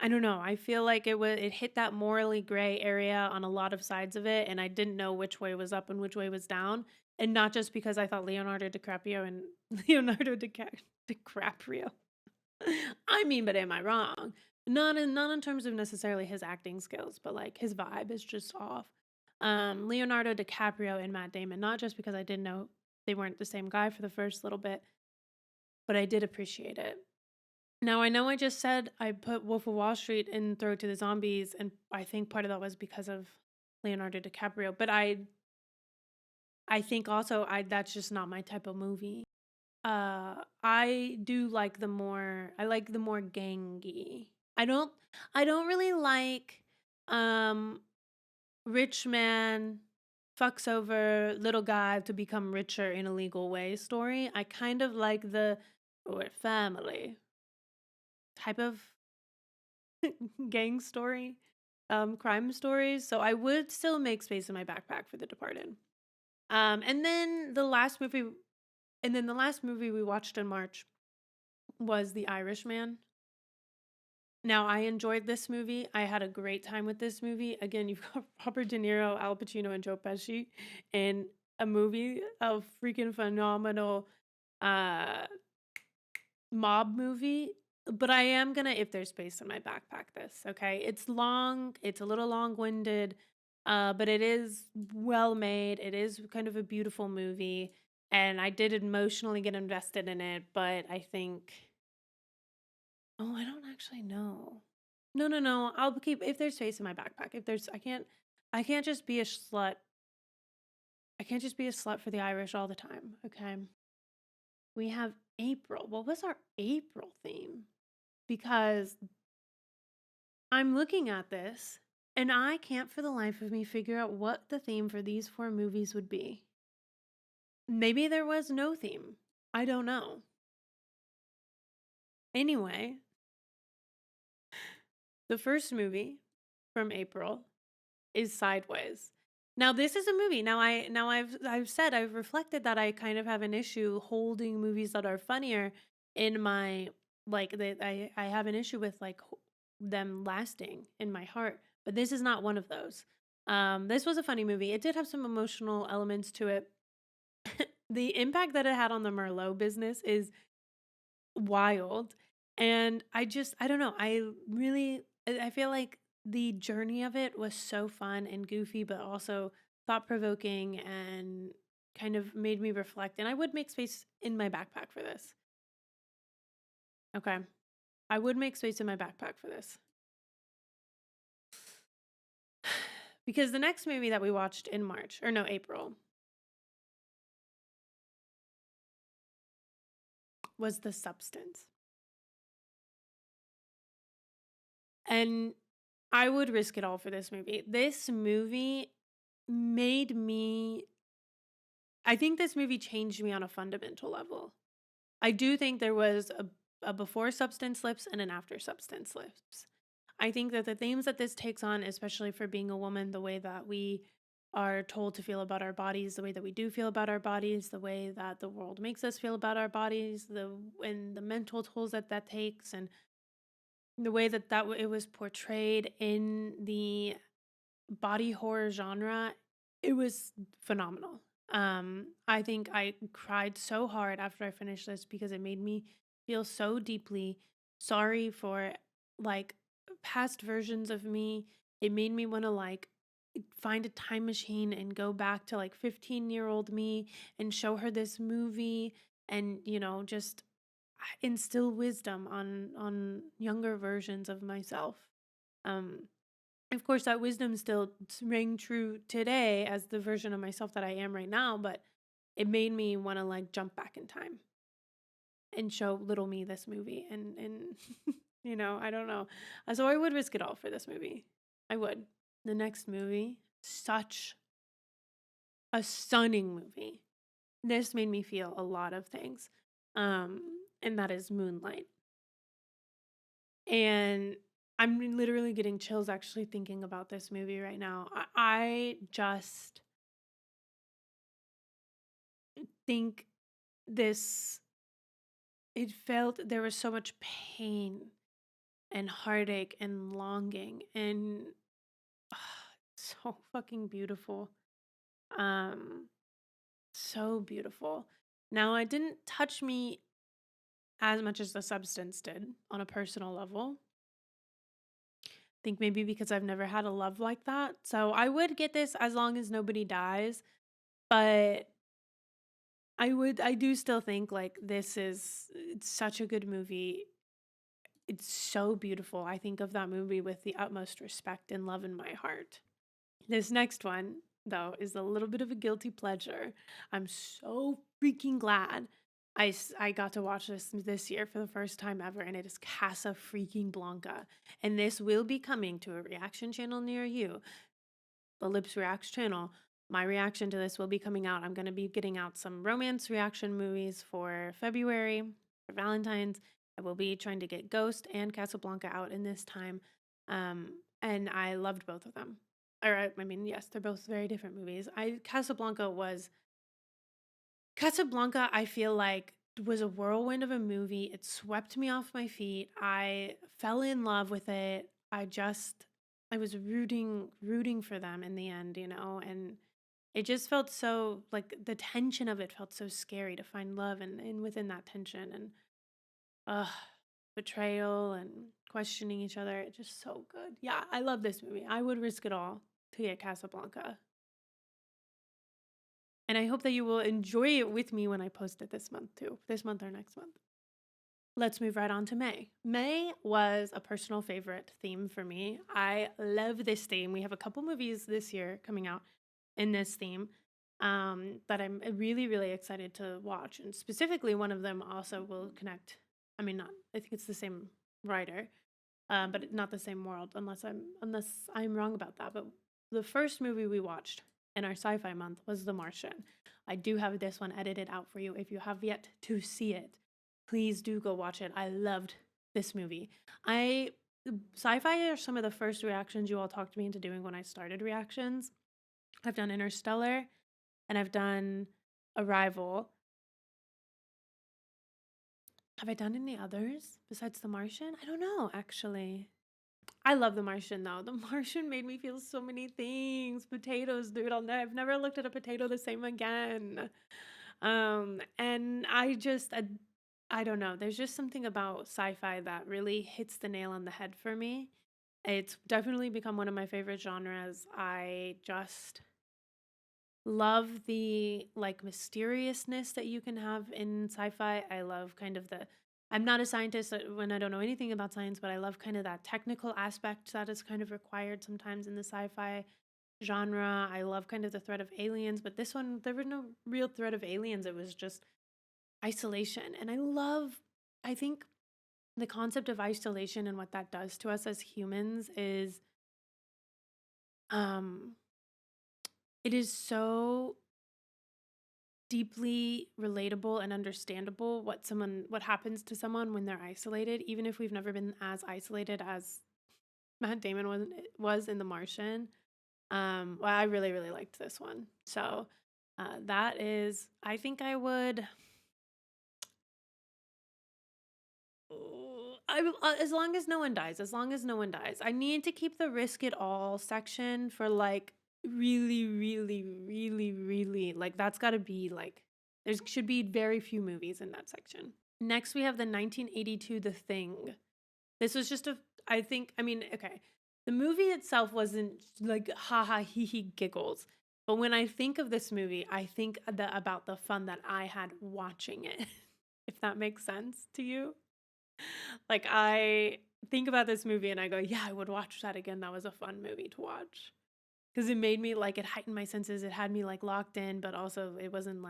don't know. I feel like it hit that morally gray area on a lot of sides of it, and I didn't know which way was up and which way was down. And not just because I thought Leonardo DiCaprio and DiCaprio. I mean, but am I wrong? Not in terms of necessarily his acting skills, but like his vibe is just off. Leonardo DiCaprio and Matt Damon, not just because I didn't know they weren't the same guy for the first little bit, but I did appreciate it. Now I know I just said I put Wolf of Wall Street in Throw to the Zombies, and I think part of that was because of Leonardo DiCaprio. But I think also I that's just not my type of movie. I do like I like the more gangy. I don't really like um rich man fucks over little guy to become richer in a legal way story. I kind of like the or family type of gang story, crime stories. So I would still make space in my backpack for The Departed. And then the last movie we watched in March was The Irishman. Now, I enjoyed this movie. I had a great time with this movie. Again, you've got Robert De Niro, Al Pacino, and Joe Pesci in a movie, a freaking phenomenal uh, mob movie. But I am gonna, if there's space in my backpack, this, okay? It's long, it's a little long-winded, but it is well made. It is kind of a beautiful movie, and I did emotionally get invested in it, but I think oh, I don't actually know. No, no, no. I'll keep if there's space in my backpack. If there's I can't just be a slut. I can't just be a slut for the Irish all the time, okay? We have April. What was our April theme? Because I'm looking at this and I can't for the life of me figure out what the theme for these four movies would be. Maybe there was no theme. I don't know. Anyway, the first movie from April is Sideways. Now this is a movie. I've reflected that I kind of have an issue holding movies that are funnier in my like that I have an issue with like them lasting in my heart, but this is not one of those. This was a funny movie. It did have some emotional elements to it. The impact that it had on the Merlot business is wild. And I don't know. I feel like the journey of it was so fun and goofy, but also thought provoking and kind of made me reflect. And I would make space in my backpack for this. Okay. I would make space in my backpack for this. Because the next movie that we watched in March, or no, April, was The Substance. And I would risk it all for this movie. This movie made me I think this movie changed me on a fundamental level. I do think there was a before Substance Lips and an after Substance Lips. I think that the themes that this takes on, especially for being a woman, the way that we are told to feel about our bodies, the way that we do feel about our bodies, the way that the world makes us feel about our bodies, and the mental tolls that that takes, and the way that it was portrayed in the body horror genre, it was phenomenal. I think I cried so hard after I finished this because it made me feel so deeply sorry for like past versions of me. It made me want to like find a time machine and go back to like 15-year-old me and show her this movie and just instill wisdom on younger versions of myself. Um of course, that wisdom still rang true today as the version of myself that I am right now, but it made me want to like jump back in time and show little me this movie. And I don't know. So I would risk it all for this movie. I would. The next movie, such a stunning movie. this made me feel a lot of things. Um, and that is Moonlight. And I'm literally getting chills actually thinking about this movie right now. I just think this, it felt there was so much pain and heartache and longing and so fucking beautiful. Um, so beautiful. Now, it didn't touch me as much as the substance did on a personal level. Think maybe because I've never had a love like that. So I would get this as long as nobody dies, but I do still think like this is it's such a good movie. It's so beautiful. I think of that movie with the utmost respect and love in my heart. This next one, though, is a little bit of a guilty pleasure. I'm so freaking glad I got to watch this year for the first time ever, and it is Casa freaking Blanca. And this will be coming to a reaction channel near you, the Lips Reacts channel. My reaction to this will be coming out. I'm going to be getting out some romance reaction movies for February, for Valentine's. I will be trying to get Ghost and Casablanca out in this time. And I loved both of them. I mean, yes, they're both very different movies. Casablanca, I feel like was a whirlwind of a movie. It swept me off my feet. I fell in love with it. I was rooting for them in the end, and it just felt so like the tension of it felt so scary to find love and within that tension and uh betrayal and questioning each other. It's just so good. Yeah, I love this movie. I would risk it all to get Casablanca. And I hope that you will enjoy it with me when I post it this month too. This month or next month. Let's move right on to May. May was a personal favorite theme for me. I love this theme. We have a couple movies this year coming out in this theme that I'm really, really excited to watch. And specifically, one of them also will connect. I mean, not. I think it's the same writer, but not the same world. Unless I'm wrong about that. But the first movie we watched in our sci-fi month was The Martian. I do have this one edited out for you if you have yet to see it. Please do go watch it. I loved this movie. I Sci-fi are some of the first reactions you all talked me into doing when I started reactions. I've done Interstellar and I've done Arrival. Have I done any others besides The Martian? I don't know, actually. I love The Martian though. The Martian made me feel so many things. Potatoes, dude. I've never looked at a potato the same again. And I don't know. There's just something about sci-fi that really hits the nail on the head for me. It's definitely become one of my favorite genres. I just love the like mysteriousness that you can have in sci-fi. I love kind of the I'm not a scientist when I don't know anything about science, but I love kind of that technical aspect that is kind of required sometimes in the sci-fi genre. I love kind of the threat of aliens, but this one there was no real threat of aliens. It was just isolation. And I think the concept of isolation and what that does to us as humans is um it is so deeply relatable and understandable what happens to someone when they're isolated, even if we've never been as isolated as Matt Damon was in The Martian. Well, I really really liked this one. So that is I think I would as long as no one dies, as long as no one dies. I need to keep the risk it all section for like really, really, really, really like that's got to be like there should be very few movies in that section. Next, we have the 1982 The Thing. This was just I mean, okay. The movie itself wasn't like haha hee hee giggles. But when I think of this movie, I think about the fun that I had watching it, if that makes sense to you. Like I think about this movie and I go, yeah, I would watch that again. That was a fun movie to watch. Because it made me like it heightened my senses. It had me like locked in, but also it wasn't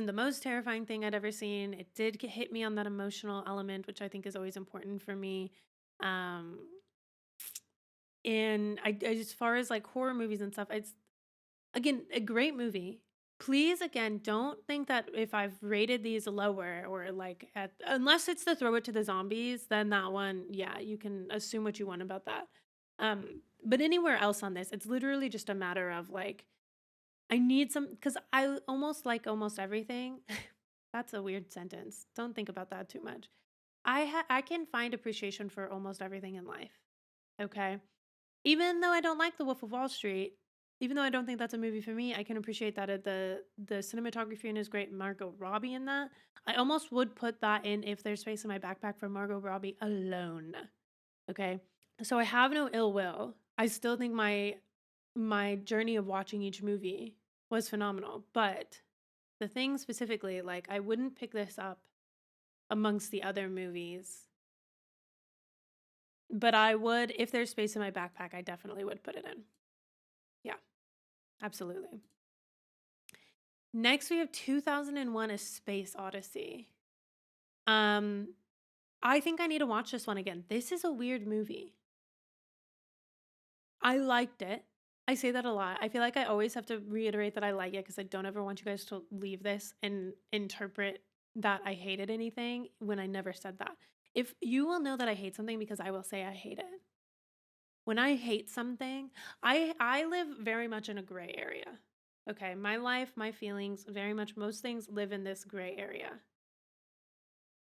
the most terrifying thing I'd ever seen. It did hit me on that emotional element, which I think is always important for me. Um, and as far as like horror movies and stuff, it's again a great movie, Please, again, don't think that if I've rated these lower or like at unless it's the throw it to the zombies, then that one, yeah, you can assume what you want about that. But anywhere else on this, it's literally just a matter of like I need some because I almost like almost everything. That's a weird sentence. Don't think about that too much. I can find appreciation for almost everything in life. Okay. Even though I don't like The Wolf of Wall Street, even though I don't think that's a movie for me, I can appreciate that the cinematography in is great. Margot Robbie in that. I almost would put that in if there's space in my backpack for Margot Robbie alone. Okay. So I have no ill will. I still think my journey of watching each movie was phenomenal. But the thing specifically, like I wouldn't pick this up amongst the other movies. But I would, if there's space in my backpack, I definitely would put it in. Yeah, absolutely. Next, we have 2001: A Space Odyssey. Um, I think I need to watch this one again. This is a weird movie. I liked it. I say that a lot. I feel like I always have to reiterate that I like it because I don't ever want you guys to leave this and interpret that I hated anything when I never said that. If you will know that I hate something because I will say I hate it. When I hate something, I live very much in a gray area. Okay, my life, my feelings, very much most things live in this gray area.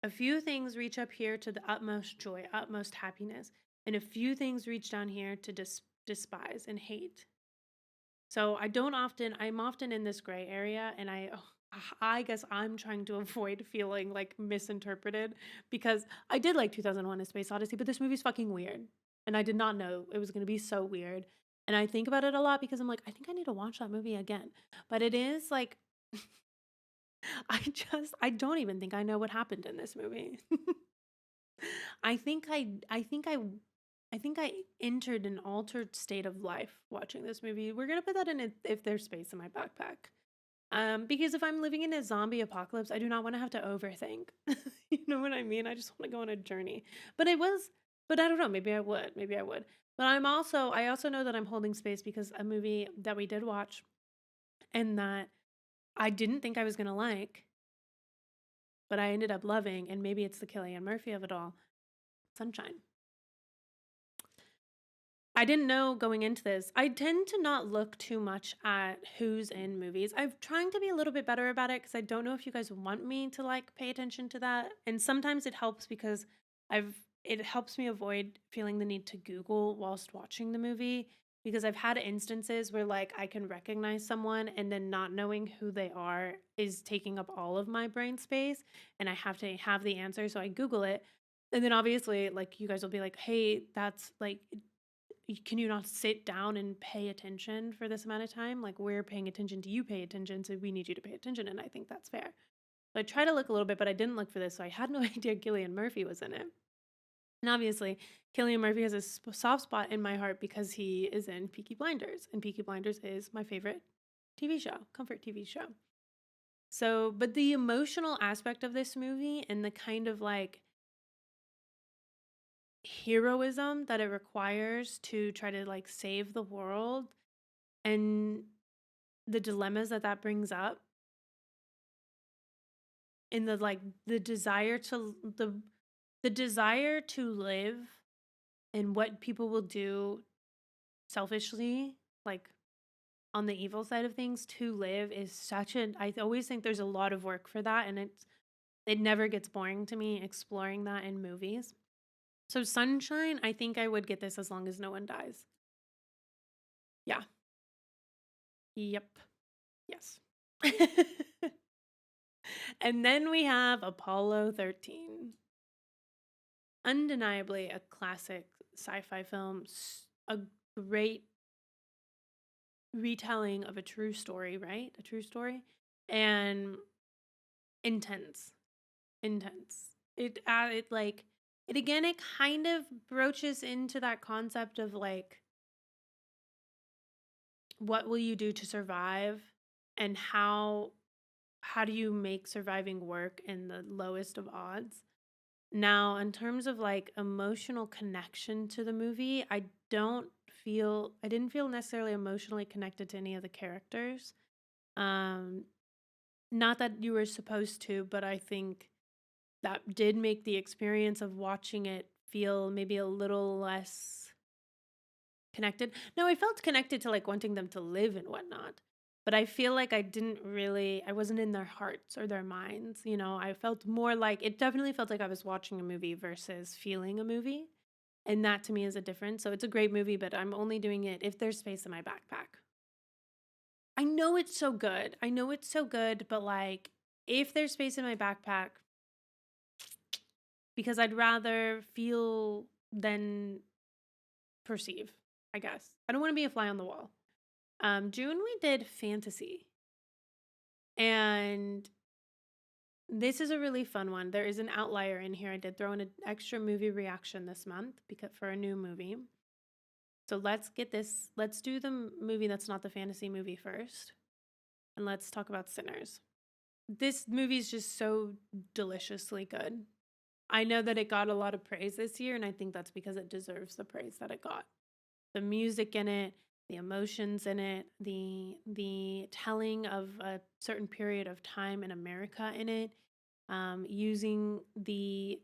A few things reach up here to the utmost joy, utmost happiness, and a few things reach down here to despise and hate. So I'm often in this gray area, and I guess I'm trying to avoid feeling like misinterpreted because I did like 2001: A Space Odyssey, but this movie's fucking weird, and I did not know it was going to be so weird. And I think about it a lot because I'm like, I think I need to watch that movie again. But it is like, I don't even think I know what happened in this movie. I think I entered an altered state of life watching this movie. We're gonna put that in if there's space in my backpack. Because if I'm living in a zombie apocalypse, I do not want to have to overthink. You know what I mean? I just want to go on a journey. But but I don't know. Maybe I would. Maybe I would. But I also know that I'm holding space because a movie that we did watch and that I didn't think I was gonna like, but I ended up loving, and maybe it's the Cillian Murphy of it all. Sunshine. I didn't know going into this. I tend to not look too much at who's in movies. I'm trying to be a little bit better about it because I don't know if you guys want me to like pay attention to that. And sometimes it helps because it helps me avoid feeling the need to Google whilst watching the movie because I've had instances where like I can recognize someone and then not knowing who they are is taking up all of my brain space and I have to have the answer so I Google it. And then obviously like you guys will be like, "Hey, that's like can you not sit down and pay attention for this amount of time? Like we're paying attention to you pay attention, so we need you to pay attention." And I think that's fair. So I try to look a little bit, but I didn't look for this, so I had no idea Gillian Murphy was in it. And obviously, Killian Murphy has a soft spot in my heart because he is in Peaky Blinders, and Peaky Blinders is my favorite TV show, comfort TV show. So, but the emotional aspect of this movie and the kind of like heroism that it requires to try to like save the world and the dilemmas that that brings up and the like the desire to live and what people will do selfishly like on the evil side of things to live is such an I always think there's a lot of work for that and it never gets boring to me exploring that in movies. So Sunshine, I think I would get this as long as no one dies. Yeah. Yep. Yes. And then we have Apollo 13. Undeniably a classic sci-fi film, a great retelling of a true story, right? A true story. And intense. Intense. It like it again it kind of broaches into that concept of like what will you do to survive and how do you make surviving work in the lowest of odds. Now, in terms of like emotional connection to the movie, I didn't feel necessarily emotionally connected to any of the characters. Um, Not that you were supposed to, but I think that did make the experience of watching it feel maybe a little less connected. No, I felt connected to like wanting them to live and whatnot. But I feel like I wasn't in their hearts or their minds. You know, I felt more like it definitely felt like I was watching a movie versus feeling a movie. And that to me is a difference. So it's a great movie, but I'm only doing it if there's space in my backpack. I know it's so good. I know it's so good, but like if there's space in my backpack, because I'd rather feel than perceive, I guess. I don't want to be a fly on the wall. June we did fantasy, and this is a really fun one. There is an outlier in here. I did throw in an extra movie reaction this month because for a new movie. So let's get this. Let's do the movie that's not the fantasy movie first, and let's talk about Sinners. This movie is just so deliciously good. I know that it got a lot of praise this year, and I think that's because it deserves the praise that it got. The music in it, the emotions in it, the telling of a certain period of time in America in it, using the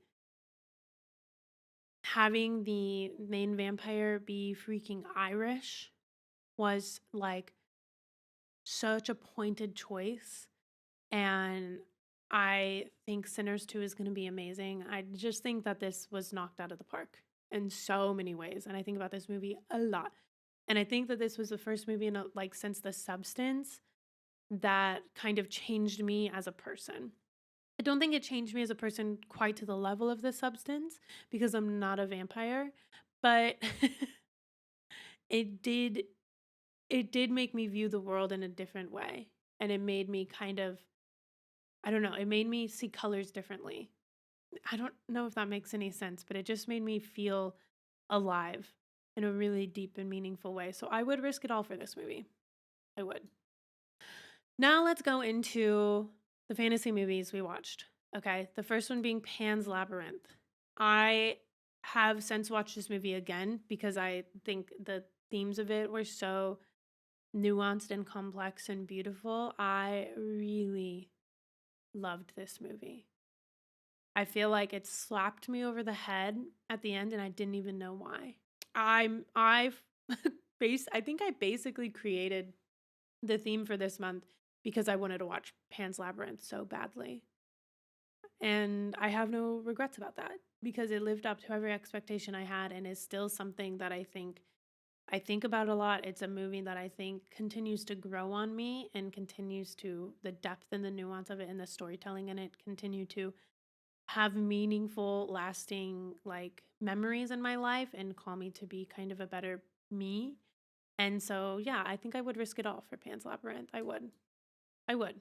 having the main vampire be freaking Irish was like such a pointed choice. And I think Sinners 2 is going to be amazing. I just think that this was knocked out of the park in so many ways. And I think about this movie a lot. And I think that this was the first movie in like since The Substance that kind of changed me as a person. I don't think it changed me as a person quite to the level of The Substance because I'm not a vampire, but it did it did make me view the world in a different way. And it made me kind of I don't know, it made me see colors differently. I don't know if that makes any sense, but it just made me feel alive in a really deep and meaningful way. So I would risk it all for this movie. I would. Now let's go into the fantasy movies we watched. Okay. The first one being Pan's Labyrinth. I have since watched this movie again because I think the themes of it were so nuanced and complex and beautiful. I really loved this movie. I feel like it slapped me over the head at the end and I didn't even know why. I've I think I basically created the theme for this month because I wanted to watch Pan's Labyrinth so badly. And I have no regrets about that because it lived up to every expectation I had and is still something that I think about a lot. It's a movie that I think continues to grow on me and continues to the depth and the nuance of it and the storytelling in it continue to have meaningful, lasting like memories in my life and call me to be kind of a better me. And so, yeah, I think I would risk it all for Pan's Labyrinth. I would. I would.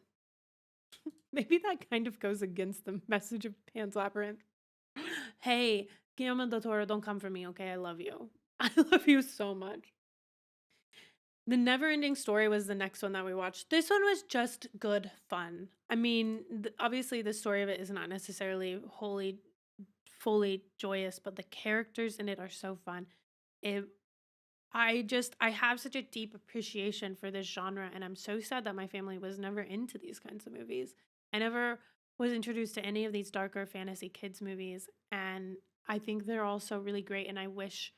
Maybe that kind of goes against the message of Pan's Labyrinth. Hey, Guillermo del Toro, don't come for me, okay? I love you. I love you so much. The Neverending Story was the next one that we watched. This one was just good fun. I mean, obviously, the story of it is not necessarily wholly, fully joyous, but the characters in it are so fun. It, I have such a deep appreciation for this genre, and I'm so sad that my family was never into these kinds of movies. I never was introduced to any of these darker fantasy kids movies, and I think they're all so really great. And I wish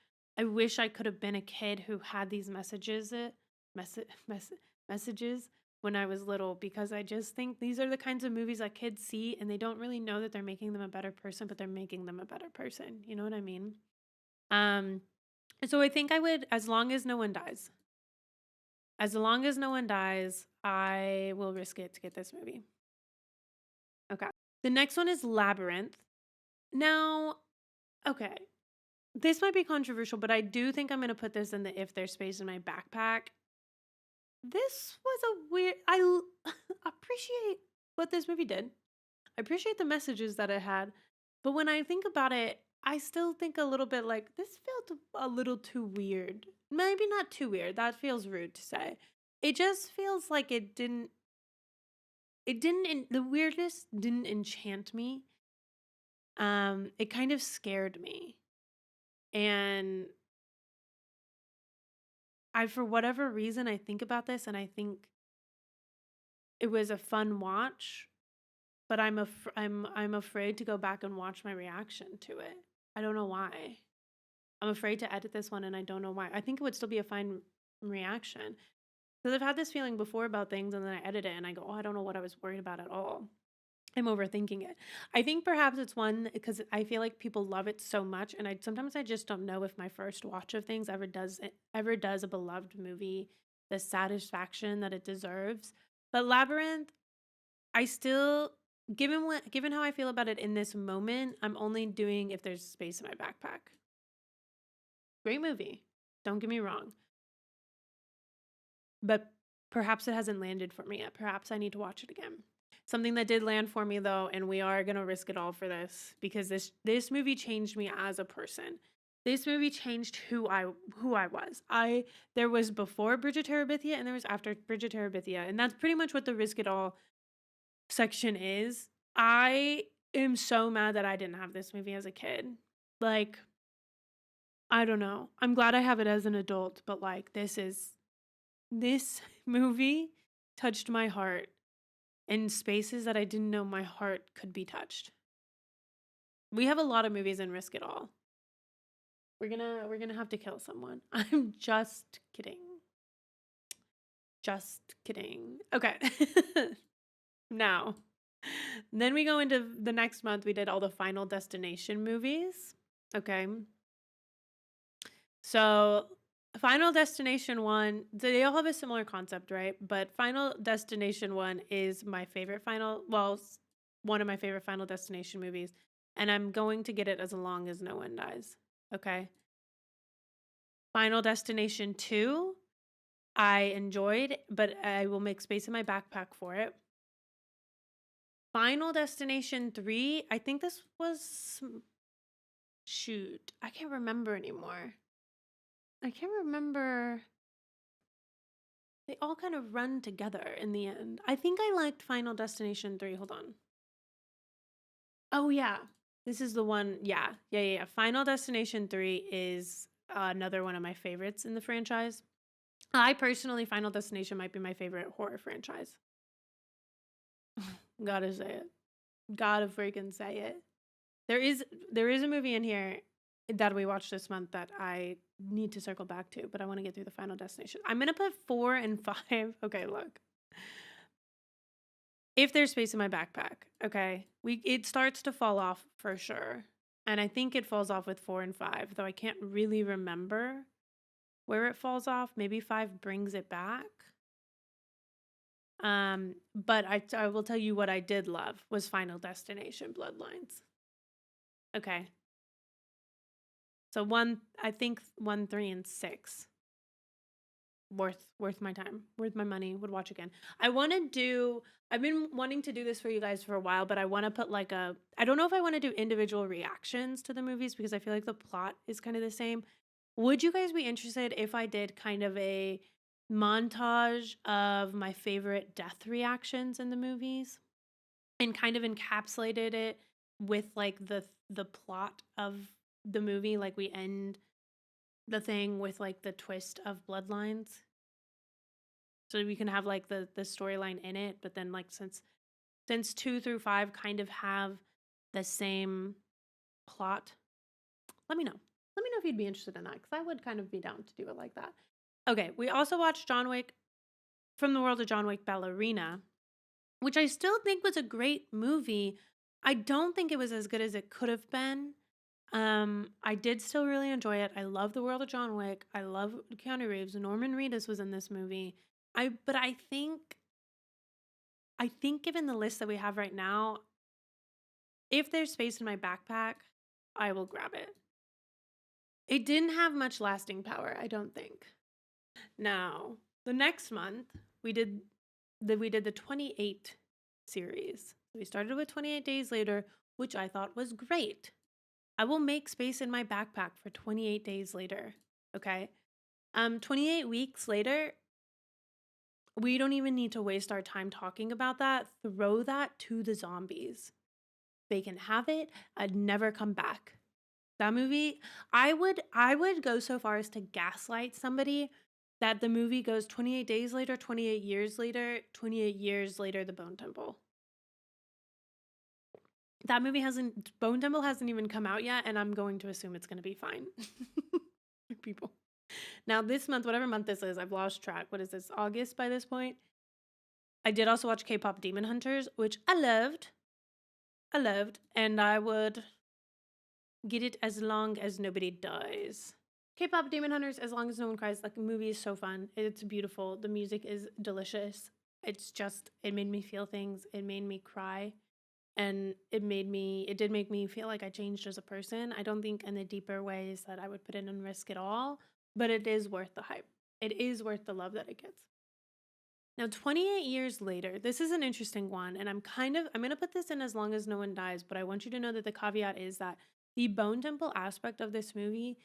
I could have been a kid who had these mess- mess- messages when I was little, because I just think these are the kinds of movies that kids see, and they don't really know that they're making them a better person, but they're making them a better person. You know what I mean? Um, so I think I would, as long as no one dies, I will risk it to get this movie. Okay. The next one is Labyrinth. Now, okay, this might be controversial, but I do think I'm going to put this in the if there's space in my backpack. This was a weird, appreciate what this movie did. I appreciate the messages that it had. But when I think about it, I still think a little bit like this felt a little too weird. Maybe not too weird. That feels rude to say. It just feels like the weirdness didn't enchant me. It kind of scared me. And for whatever reason I think about this and I think it was a fun watch, but I'm afraid to go back and watch my reaction to it. I don't know why. I'm afraid to edit this one, and I don't know why. I think it would still be a fine reaction. Because I've had this feeling before about things, and then I edit it, and I go, oh, I don't know what I was worried about at all. I'm overthinking it. I think perhaps it's one because I feel like people love it so much, and sometimes I just don't know if my first watch of things ever does a beloved movie the satisfaction that it deserves. But Labyrinth, I still, given how I feel about it in this moment, I'm only doing if there's space in my backpack. Great movie, don't get me wrong, but perhaps it hasn't landed for me yet. Perhaps I need to watch it again. Something that did land for me though, and we are gonna risk it all for this because this movie changed me as a person. This movie changed who I was. There was before Bridget Terabithia and there was after Bridget Terabithia, and that's pretty much what the risk it all section is. I am so mad that I didn't have this movie as a kid. Like, I don't know. I'm glad I have it as an adult, but like this movie touched my heart in spaces that I didn't know my heart could be touched. We have a lot of movies in Risk It All. We're gonna have to kill someone. I'm just kidding. Just kidding. Okay. Now, then we go into the next month. We did all the Final Destination movies. Okay. So Final Destination 1, they all have a similar concept, right? But Final Destination 1 is my favorite one of my favorite Final Destination movies. And I'm going to get it as long as no one dies. Okay. Final Destination 2, I enjoyed, but I will make space in my backpack for it. Final Destination 3, I think this was... Shoot, I can't remember anymore. I can't remember. They all kind of run together in the end. I think I liked Final Destination 3. Hold on. Oh, yeah. This is the one. Yeah. Final Destination 3 is another one of my favorites in the franchise. I personally, Final Destination might be my favorite horror franchise. Gotta say it. Gotta freaking say it. There is a movie in here that we watched this month that I need to circle back to, but I want to get through the Final Destination. I'm gonna put 4 and 5. Okay, look. If there's space in my backpack, okay, it starts to fall off for sure, and I think it falls off with 4 and 5, though I can't really remember where it falls off. Maybe 5 brings it back. But I will tell you what I did love was Final Destination Bloodlines. Okay. So I think 1, 3, and 6. Worth my time, worth my money, would watch again. I've been wanting to do this for you guys for a while, but I want to put I don't know if I want to do individual reactions to the movies because I feel like the plot is kind of the same. Would you guys be interested if I did kind of a montage of my favorite death reactions in the movies and kind of encapsulated it with like the plot of the movie? Like we end the thing with like the twist of Bloodlines, so we can have like the storyline in it, but then like since 2 through 5 kind of have the same plot. Let me know if you'd be interested in that, because I would kind of be down to do it like that. Okay, we also watched John Wick, From the World of John Wick, Ballerina, which I still think was a great movie. I don't think it was as good as it could have been. I did still really enjoy it. I love the world of John Wick. I love Keanu Reeves. Norman Reedus was in this movie. But I think given the list that we have right now, if there's space in my backpack, I will grab it. It didn't have much lasting power, I don't think. Now, the next month, we did the 28 series. We started with 28 Days Later, which I thought was great. I will make space in my backpack for 28 Days Later, okay? 28 weeks later, we don't even need to waste our time talking about that. Throw that to the zombies. They can have it. I'd never come back. That movie, I would go so far as to gaslight somebody that the movie goes 28 days later, 28 years later, 28 years later, the Bone Temple. That movie Bone Temple hasn't even come out yet, and I'm going to assume it's going to be fine. People. Now, this month, whatever month this is, I've lost track. What is this? August by this point? I did also watch K-pop Demon Hunters, which I loved. And I would get it as long as nobody dies. K-pop Demon Hunters, as long as no one cries. Like, the movie is so fun. It's beautiful. The music is delicious. It's just, it made me feel things. It made me cry. And it did make me feel like I changed as a person. I don't think in the deeper ways that I would put it in risk at all, but it is worth the hype. It is worth the love that it gets. Now, 28 years later, this is an interesting one, and I'm going to put this in as long as no one dies, but I want you to know that the caveat is that the Bone Temple aspect of this movie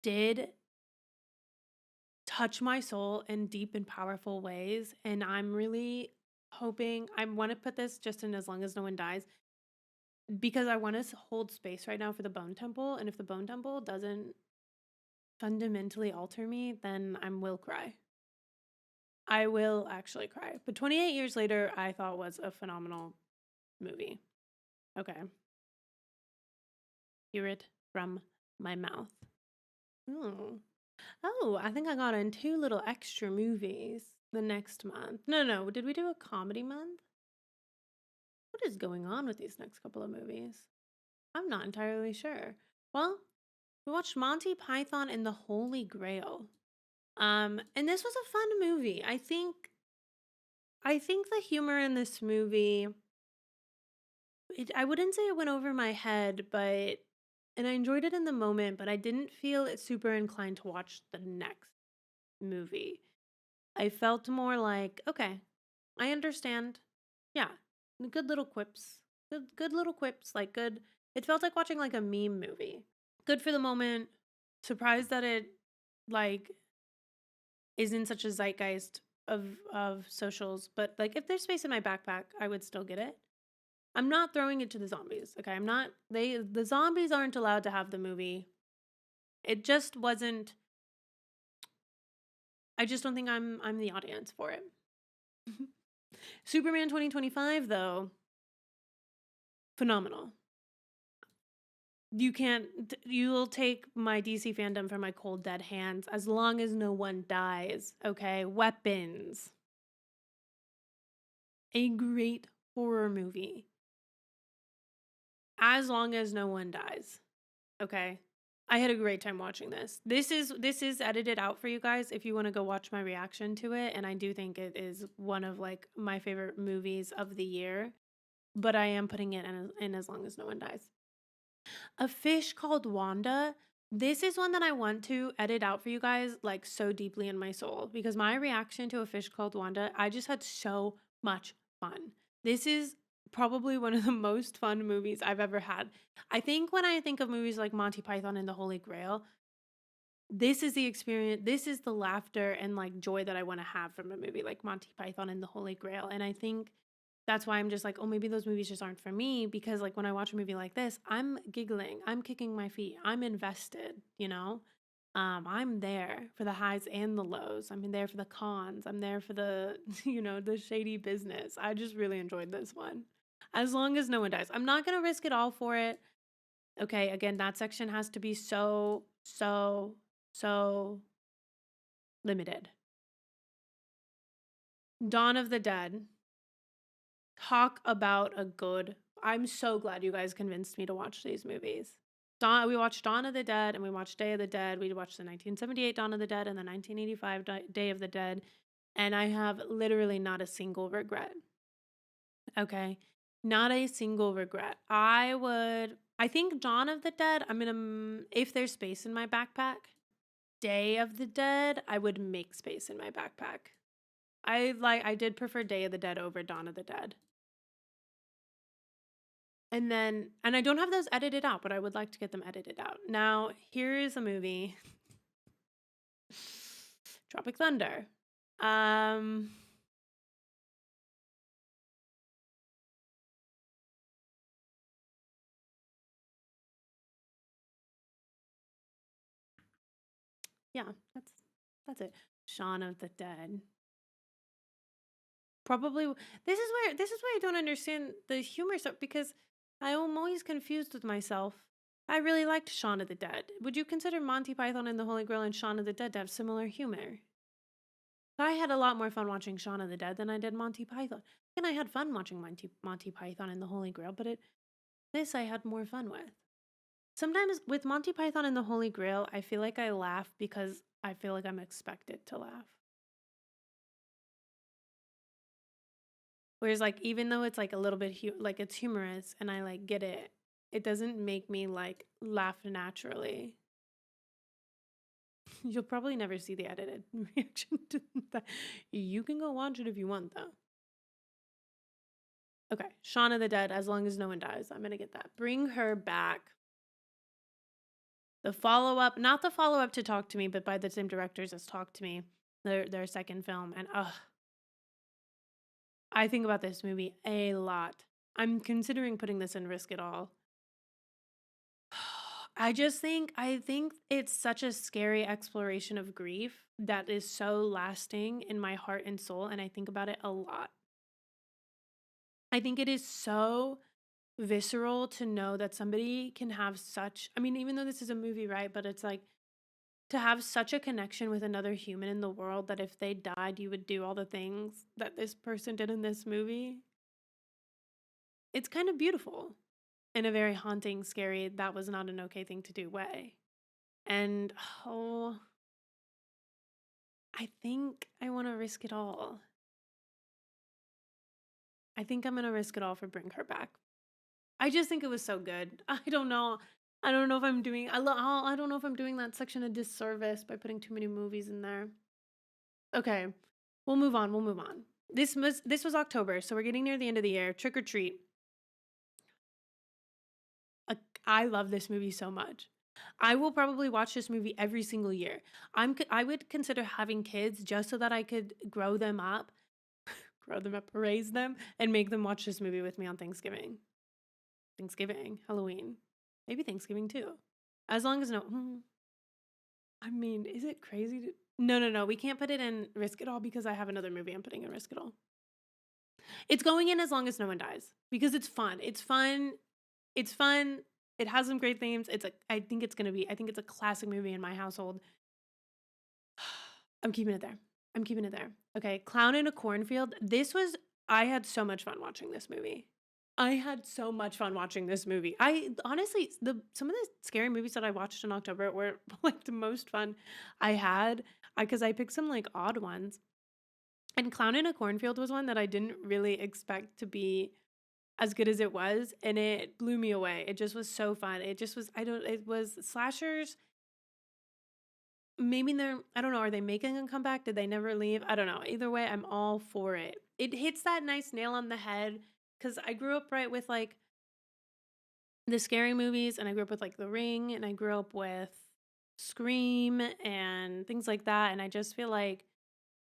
did touch my soul in deep and powerful ways, and I'm really hoping, I want to put this just in as long as no one dies, because I want to hold space right now for the Bone Temple, and if the Bone Temple doesn't fundamentally alter me, then I will cry. I will actually cry. But 28 years later, I thought was a phenomenal movie. Okay. Hear it from my mouth. Oh, I think I got in 2 little extra movies the next month. No. Did we do a comedy month? What is going on with these next couple of movies? I'm not entirely sure. Well, we watched Monty Python and the Holy Grail. And this was a fun movie. I think the humor in this movie, I wouldn't say it went over my head, and I enjoyed it in the moment, but I didn't feel it super inclined to watch the next movie. I felt more like, okay, I understand. Yeah, good little quips. Good little quips, like good. It felt like watching like a meme movie. Good for the moment. Surprised that it like isn't such a zeitgeist of socials, but like if there's space in my backpack, I would still get it. I'm not throwing it to the zombies. Okay, I'm not. The zombies aren't allowed to have the movie. It just wasn't. I just don't think I'm the audience for it. Superman 2025 though, phenomenal. You'll take my DC fandom from my cold dead hands as long as no one dies. Okay, weapons. A great horror movie. As long as no one dies. Okay. I had a great time watching this. This is edited out for you guys if you want to go watch my reaction to it, and I do think it is one of like my favorite movies of the year, but I am putting it in as long as no one dies. A Fish Called Wanda. This is one that I want to edit out for you guys like so deeply in my soul, because my reaction to A Fish Called Wanda, I just had so much fun. This is probably one of the most fun movies I've ever had. I think when I think of movies like Monty Python and the Holy Grail, this is the experience, this is the laughter and like joy that I want to have from a movie like Monty Python and the Holy Grail. And I think that's why I'm just like, oh, maybe those movies just aren't for me, because like when I watch a movie like this, I'm giggling, I'm kicking my feet, I'm invested, you know? I'm there for the highs and the lows. I'm there for the cons. I'm there for the, the shady business. I just really enjoyed this one. As long as no one dies. I'm not going to risk it all for it. Okay, again, that section has to be so limited. Dawn of the Dead. Talk about a good. I'm so glad you guys convinced me to watch these movies. We watched Dawn of the Dead and we watched Day of the Dead. We watched the 1978 Dawn of the Dead and the 1985 Day of the Dead. And I have literally not a single regret. Okay. Not a single regret. I think Dawn of the Dead, if there's space in my backpack. Day of the Dead, I would make space in my backpack. I did prefer Day of the Dead over Dawn of the Dead. And I don't have those edited out, but I would like to get them edited out. Now, here is a movie. Tropic Thunder. Yeah, That's it. Shaun of the Dead. Probably this is why I don't understand the humor stuff because I am always confused with myself. I really liked Shaun of the Dead. Would you consider Monty Python and the Holy Grail and Shaun of the Dead to have similar humor? I had a lot more fun watching Shaun of the Dead than I did Monty Python. And I had fun watching Monty Python and the Holy Grail, but this I had more fun with. Sometimes with Monty Python and the Holy Grail, I feel like I laugh because I feel like I'm expected to laugh. Whereas like even though it's like a little bit like it's humorous and I like get it, it doesn't make me like laugh naturally. You'll probably never see the edited reaction to that. You can go watch it if you want though. Okay, Shaun of the Dead, as long as no one dies. I'm gonna get that. Bring Her Back. The follow-up, not the follow-up to Talk to Me, but by the same directors as Talk to Me, their second film. And I think about this movie a lot. I'm considering putting this in Risk It All. I think it's such a scary exploration of grief that is so lasting in my heart and soul, and I think about it a lot. I think it is so visceral to know that somebody can have such, I mean, even though this is a movie, right? But it's like to have such a connection with another human in the world that if they died, you would do all the things that this person did in this movie. It's kind of beautiful in a very haunting, scary, that was not an okay thing to do way. And I think I want to risk it all. I think I'm going to risk it all for Bring Her Back. I just think it was so good. I don't know. I don't know if I'm doing I don't know if I'm doing that section a disservice by putting too many movies in there. Okay. We'll move on. We'll move on. This was October, so we're getting near the end of the year. Trick or Treat. I love this movie so much. I will probably watch this movie every single year. I would consider having kids just so that I could grow them up, raise them, and make them watch this movie with me on Thanksgiving, Halloween, maybe Thanksgiving too. As long as I mean, is it crazy to... No. We can't put it in Risk It All because I have another movie I'm putting in Risk It All. It's going in as long as no one dies because it's fun. It's fun. It has some great themes. I think it's a classic movie in my household. I'm keeping it there. Okay, Clown in a Cornfield. I had so much fun watching this movie. I honestly, some of the scary movies that I watched in October were like the most fun I had because I picked some like odd ones. And Clown in a Cornfield was one that I didn't really expect to be as good as it was, and it blew me away. It just was so fun. It just was it was slashers. Maybe I don't know, are they making a comeback? Did they never leave? I don't know. Either way, I'm all for it. It hits that nice nail on the head cuz I grew up right with like the scary movies, and I grew up with like The Ring, and I grew up with Scream and things like that, and I just feel like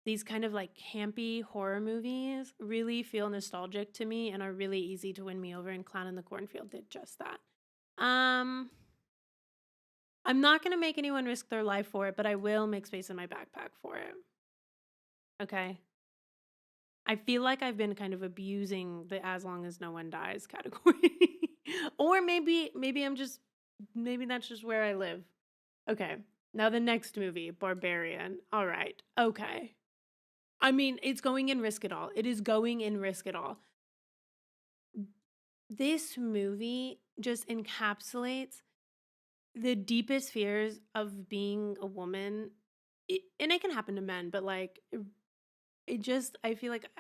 these kind of like campy horror movies really feel nostalgic to me and are really easy to win me over, and Clown in the Cornfield did just that. I'm not going to make anyone risk their life for it, but I will make space in my backpack for it. Okay. I feel like I've been kind of abusing the as long as no one dies category. Or maybe that's just where I live. Okay. Now the next movie, Barbarian. All right. Okay. I mean, it's going in Risk It All. It is going in Risk It All. This movie just encapsulates the deepest fears of being a woman. And it can happen to men, but like, I feel like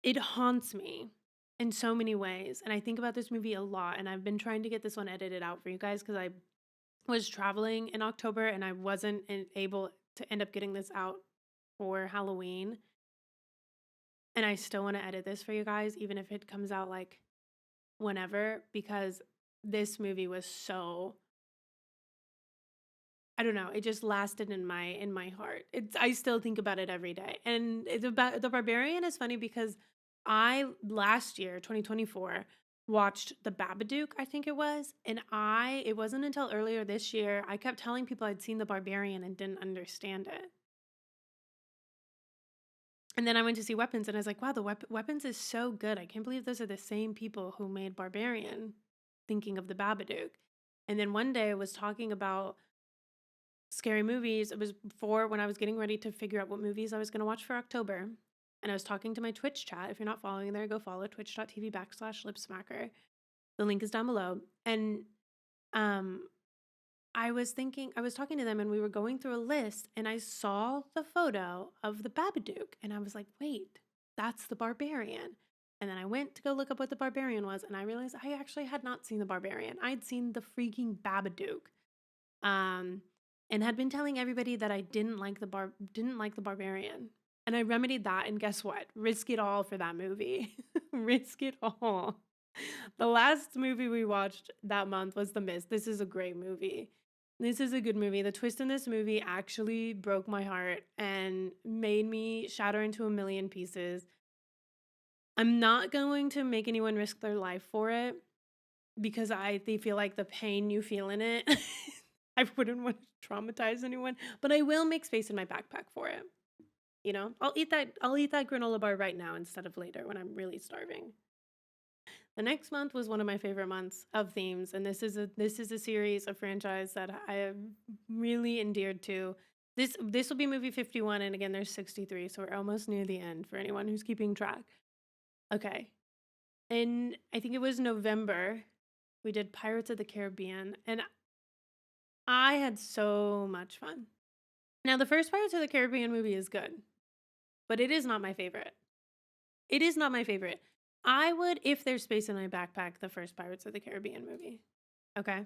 it haunts me in so many ways. And I think about this movie a lot. And I've been trying to get this one edited out for you guys because I was traveling in October and I wasn't able to end up getting this out for Halloween. And I still want to edit this for you guys, even if it comes out like whenever, because this movie was so, I don't know, it just lasted in my heart. I still think about it every day. And the Barbarian is funny because last year, 2024, watched The Babadook, I think it was, and it wasn't until earlier this year, I kept telling people I'd seen The Barbarian and didn't understand it. And then I went to see Weapons and I was like, wow, the Weapons is so good. I can't believe those are the same people who made Barbarian, thinking of The Babadook. And then one day I was talking about scary movies. It was before when I was getting ready to figure out what movies I was going to watch for October. And I was talking to my Twitch chat. If you're not following there, go follow twitch.tv/lipsmacker. The link is down below. And um, I was talking to them and we were going through a list and I saw the photo of the Babadook and I was like, wait, that's the Barbarian. And then I went to go look up what the Barbarian was and I realized I actually had not seen the Barbarian. I'd seen the freaking Babadook. And had been telling everybody that I didn't like the Barbarian. And I remedied that and guess what? Risk it all for that movie. Risk it all. The last movie we watched that month was The Mist. This is a great movie. This is a good movie. The twist in this movie actually broke my heart and made me shatter into a million pieces. I'm not going to make anyone risk their life for it because they feel like the pain you feel in it. I wouldn't want to traumatize anyone, but I will make space in my backpack for it. You know, I'll eat that granola bar right now instead of later when I'm really starving. The next month was one of my favorite months of themes, and this is a series, a franchise that I have really endeared to. This will be movie 51, and again, there's 63, so we're almost near the end for anyone who's keeping track. Okay, and I think it was November, we did Pirates of the Caribbean, and I had so much fun. Now, the first Pirates of the Caribbean movie is good, but it is not my favorite. It is not my favorite. I would, if there's space in my backpack, the first Pirates of the Caribbean movie. Okay.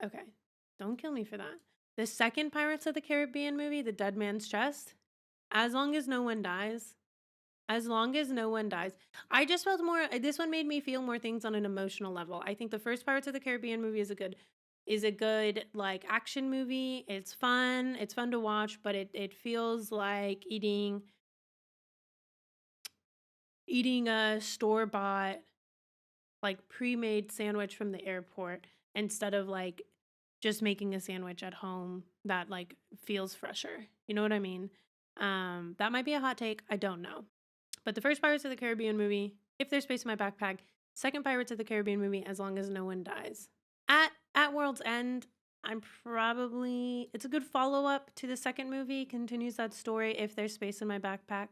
Okay. Don't kill me for that. The second Pirates of the Caribbean movie, The Dead Man's Chest, as long as no one dies, as long as no one dies. I just felt more, this one made me feel more things on an emotional level. I think the first Pirates of the Caribbean movie is a good like action movie. It's fun to watch, but it feels like eating a store-bought like pre-made sandwich from the airport instead of like just making a sandwich at home that like feels fresher. You know what I mean? That might be a hot take. I don't know. But the first Pirates of the Caribbean movie, if there's space in my backpack, second Pirates of the Caribbean movie, as long as no one dies. At World's End, it's a good follow-up to the second movie, continues that story if there's space in my backpack.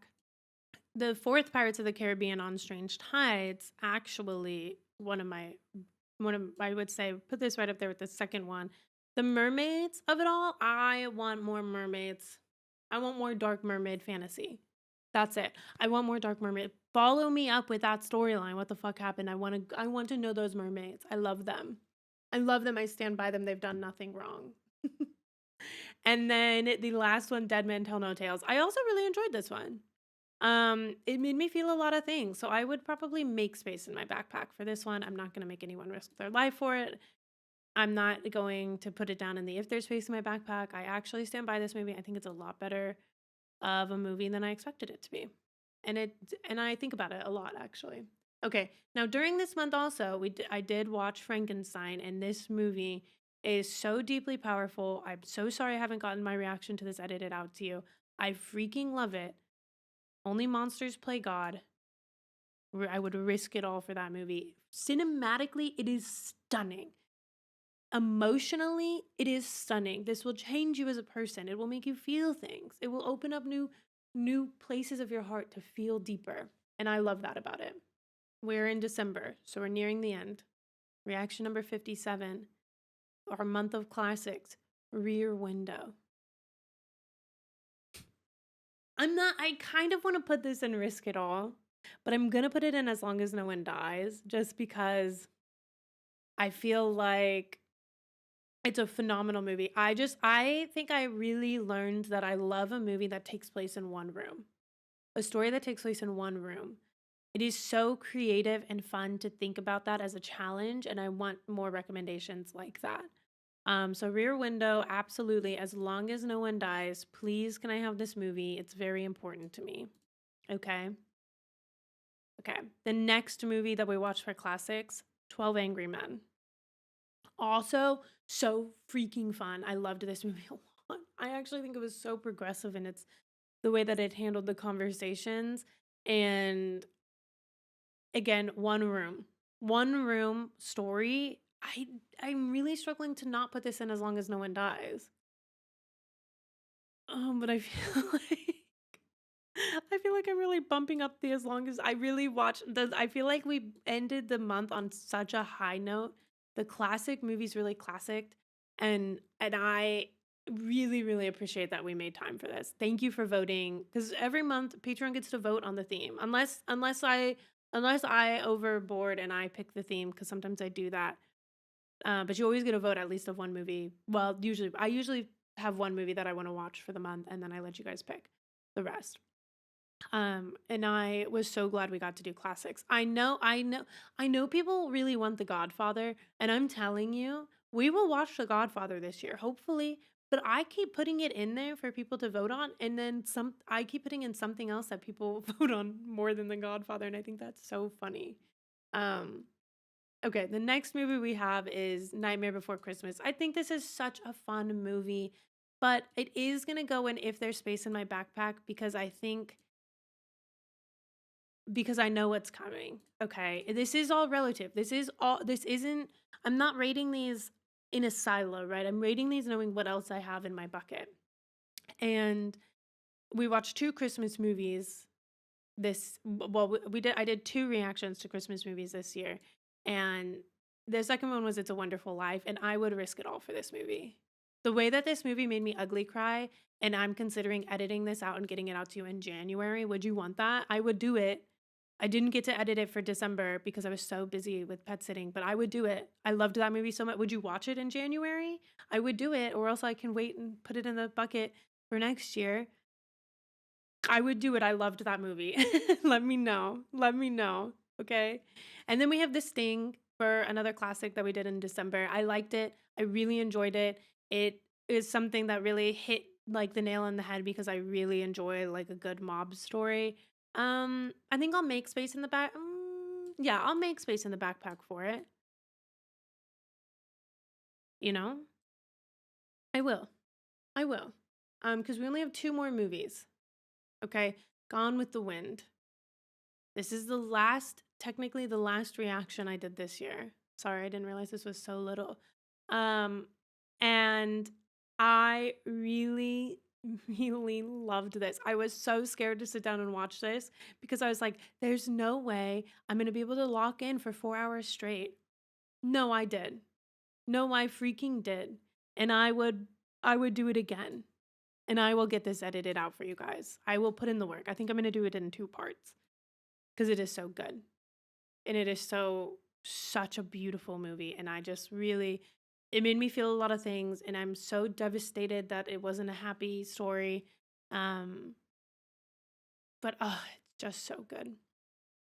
The fourth Pirates of the Caribbean on Strange Tides, actually I would say, put this right up there with the second one. The mermaids of it all, I want more mermaids. I want more dark mermaid fantasy. That's it. I want more dark mermaid. Follow me up with that storyline. What the fuck happened? I want to know those mermaids. I love them. I stand by them. They've done nothing wrong. And then the last one, Dead Men Tell No Tales. I also really enjoyed this one. It made me feel a lot of things. So I would probably make space in my backpack for this one. I'm not going to make anyone risk their life for it. I'm not going to put it down in the if there's space in my backpack. I actually stand by this movie. I think it's a lot better of a movie than I expected it to be. And I think about it a lot, actually. Okay, now during this month also, I did watch Frankenstein, and this movie is so deeply powerful. I'm so sorry I haven't gotten my reaction to this edited out to you. I freaking love it. Only monsters play God. I would risk it all for that movie. Cinematically, it is stunning. Emotionally, it is stunning. This will change you as a person. It will make you feel things. It will open up new places of your heart to feel deeper. And I love that about it. We're in December, so we're nearing the end. Reaction number 57, our month of classics, Rear Window. I kind of want to put this in Risk It All, but I'm going to put it in As Long as No One Dies, just because I feel like it's a phenomenal movie. I think I really learned that I love a movie that takes place in one room. A story that takes place in one room. It is so creative and fun to think about that as a challenge, and I want more recommendations like that. So Rear Window, absolutely. As long as no one dies, please can I have this movie? It's very important to me. Okay. Okay. The next movie that we watched for classics, 12 Angry Men. Also, so freaking fun. I loved this movie a lot. I actually think it was so progressive in its the way that it handled the conversations. And again, one room story. I'm really struggling to not put this in as long as no one dies. But I feel like I feel like I'm really bumping up the as long as I really watch the I feel like we ended the month on such a high note. The classic movies really classic, and I really really appreciate that we made time for this. Thank you for voting, cuz every month Patreon gets to vote on the theme. Unless I overboard and I pick the theme, cuz sometimes I do that. But you always get a vote at least of one movie. Well, I usually have one movie that I want to watch for the month, and then I let you guys pick the rest. And I was so glad we got to do classics. I know people really want The Godfather, and I'm telling you, we will watch The Godfather this year, hopefully. But I keep putting it in there for people to vote on, and then I keep putting in something else that people vote on more than The Godfather, and I think that's so funny. Um, okay, the next movie we have is Nightmare Before Christmas. I think this is such a fun movie, but it is gonna go in If There's Space in My Backpack because I know what's coming. Okay. This is all relative. This isn't, I'm not rating these in a silo, right? I'm rating these knowing what else I have in my bucket. And we watched two Christmas movies I did two reactions to Christmas movies this year. And the second one was It's a Wonderful Life. And I would risk it all for this movie. The way that this movie made me ugly cry, and I'm considering editing this out and getting it out to you in January. Would you want that? I would do it. I didn't get to edit it for December because I was so busy with pet sitting, but I would do it. I loved that movie so much. Would you watch it in January? I would do it, or else I can wait and put it in the bucket for next year. I would do it. I loved that movie. Let me know. Let me know. Okay. And then we have This Thing for another classic that we did in December. I liked it. I really enjoyed it. It is something that really hit like the nail on the head because I really enjoy like a good mob story. I think I'll make space in the back. Yeah, I'll make space in the backpack for it. You know, I will. I will. Because we only have two more movies. Okay, Gone with the Wind. This is technically the last reaction I did this year. Sorry, I didn't realize this was so little. Um, and I really, really loved this. I was so scared to sit down and watch this because I was like, there's no way I'm going to be able to lock in for 4 hours straight. No, I did. No, I freaking did. And I would do it again. And I will get this edited out for you guys. I will put in the work. I think I'm going to do it in 2 parts because it is so good. And it is such a beautiful movie. And I just really, it made me feel a lot of things. And I'm so devastated that it wasn't a happy story. Um, but it's just so good.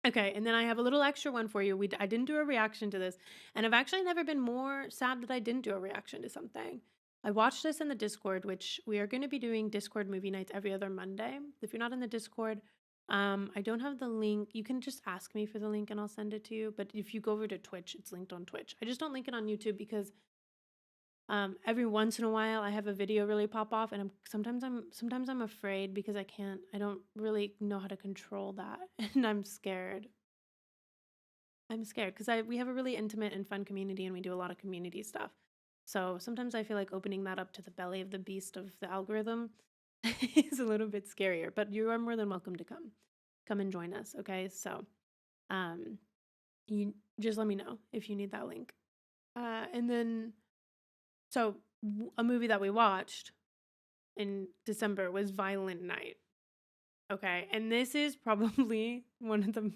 Okay, and then I have a little extra one for you. I didn't do a reaction to this, and I've actually never been more sad that I didn't do a reaction to something. I watched this in the Discord, which we are going to be doing Discord movie nights every other Monday. If you're not in the Discord, I don't have the link. You can just ask me for the link and I'll send it to you. But if you go over to Twitch, it's linked on Twitch. I just don't link it on YouTube because every once in a while I have a video really pop off, and sometimes I'm afraid because I don't really know how to control that, and I'm scared. I'm scared because we have a really intimate and fun community, and we do a lot of community stuff. So sometimes I feel like opening that up to the belly of the beast of the algorithm is a little bit scarier. But you are more than welcome to come and join us. Okay, so you just let me know if you need that link. And then so a movie that we watched in December was Violent Night. Okay, and this is probably one of the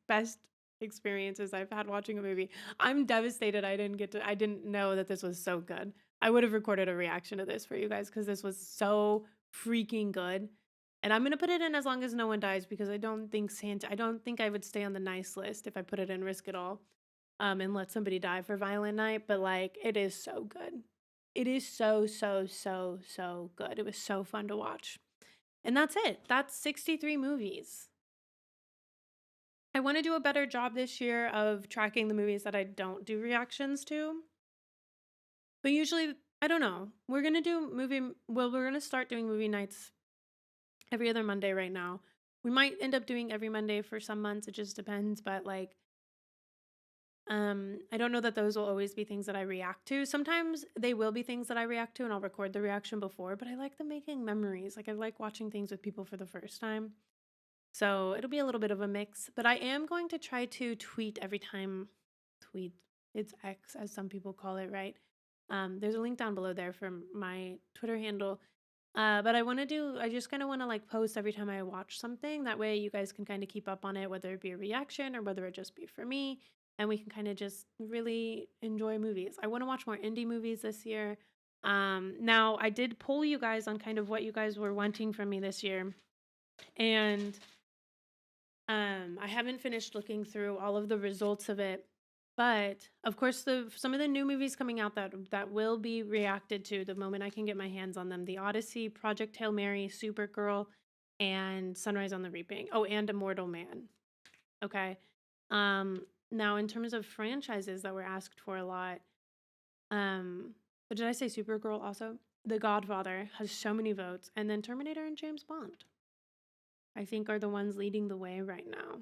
best experiences I've had watching a movie. I'm devastated I didn't know that this was so good. I would have recorded a reaction to this for you guys because this was so freaking good. And I'm gonna put it in as long as no one dies because I don't think I would stay on the nice list if I put it in Risk It All and let somebody die for Violent Night. But like it is so good. It is so, so, so, so good. It was so fun to watch. And that's it. That's 63 movies. I want to do a better job this year of tracking the movies that I don't do reactions to. But usually, I don't know. We're going to start doing movie nights every other Monday right now. We might end up doing every Monday for some months. It just depends. But like, I don't know that those will always be things that I react to. Sometimes they will be things that I react to and I'll record the reaction before, but I like the making memories. Like I like watching things with people for the first time. So it'll be a little bit of a mix, but I am going to try to tweet every time. Tweet. It's X, as some people call it, right? There's a link down below there from my Twitter handle. But I just kind of want to like post every time I watch something. That way you guys can kind of keep up on it, whether it be a reaction or whether it just be for me. And we can kind of just really enjoy movies. I want to watch more indie movies this year. Now, I did poll you guys on kind of what you guys were wanting from me this year. And I haven't finished looking through all of the results of it, but of course, some of the new movies coming out that will be reacted to the moment I can get my hands on them: The Odyssey, Project Hail Mary, Supergirl, and Sunrise on the Reaping. Oh, and Immortal Man. Okay. Now in terms of franchises that were asked for a lot, but did I say Supergirl also? The Godfather has so many votes, and then Terminator and James Bond, I think, are the ones leading the way right now.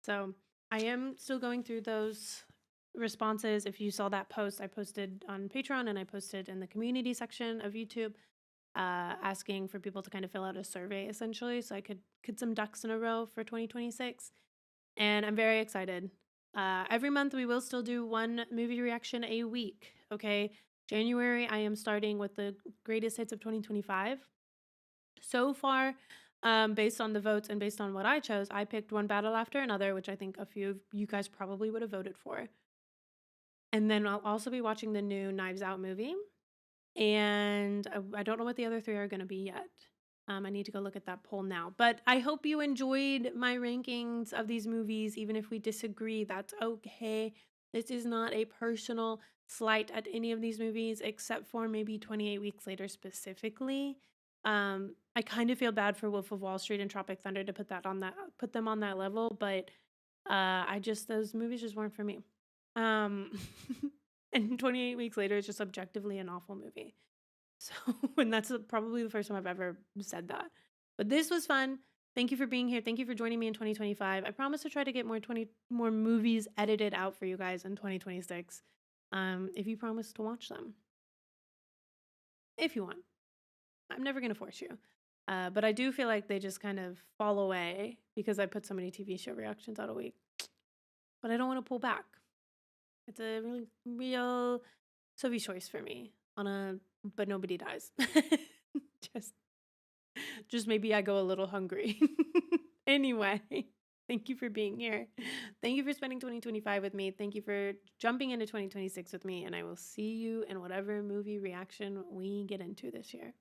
So I am still going through those responses. If you saw that post, I posted on Patreon and I posted in the community section of YouTube, asking for people to kind of fill out a survey essentially, so I could get some ducks in a row for 2026. And I'm very excited. Every month we will still do one movie reaction a week. Okay. January, I am starting with the greatest hits of 2025. So far, based on the votes and based on what I chose, I picked one battle after another, which I think a few of you guys probably would have voted for. And then I'll also be watching the new Knives Out movie. And I don't know what the other three are going to be yet. I need to go look at that poll now. But I hope you enjoyed my rankings of these movies. Even if we disagree, that's okay. This is not a personal slight at any of these movies, except for maybe 28 Weeks Later specifically. I kind of feel bad for Wolf of Wall Street and Tropic Thunder to put them on that level, but those movies just weren't for me. And 28 Weeks Later is just objectively an awful movie. So, and that's probably the first time I've ever said that. But this was fun. Thank you for being here. Thank you for joining me in 2025. I promise to try to get more movies edited out for you guys in 2026. If you promise to watch them. If you want. I'm never going to force you. But I do feel like they just kind of fall away because I put so many TV show reactions out a week. But I don't want to pull back. It's a really real Sophie choice for me but nobody dies. just maybe I go a little hungry. Anyway, thank you for being here. Thank you for spending 2025 with me. Thank you for jumping into 2026 with me. And I will see you in whatever movie reaction we get into this year.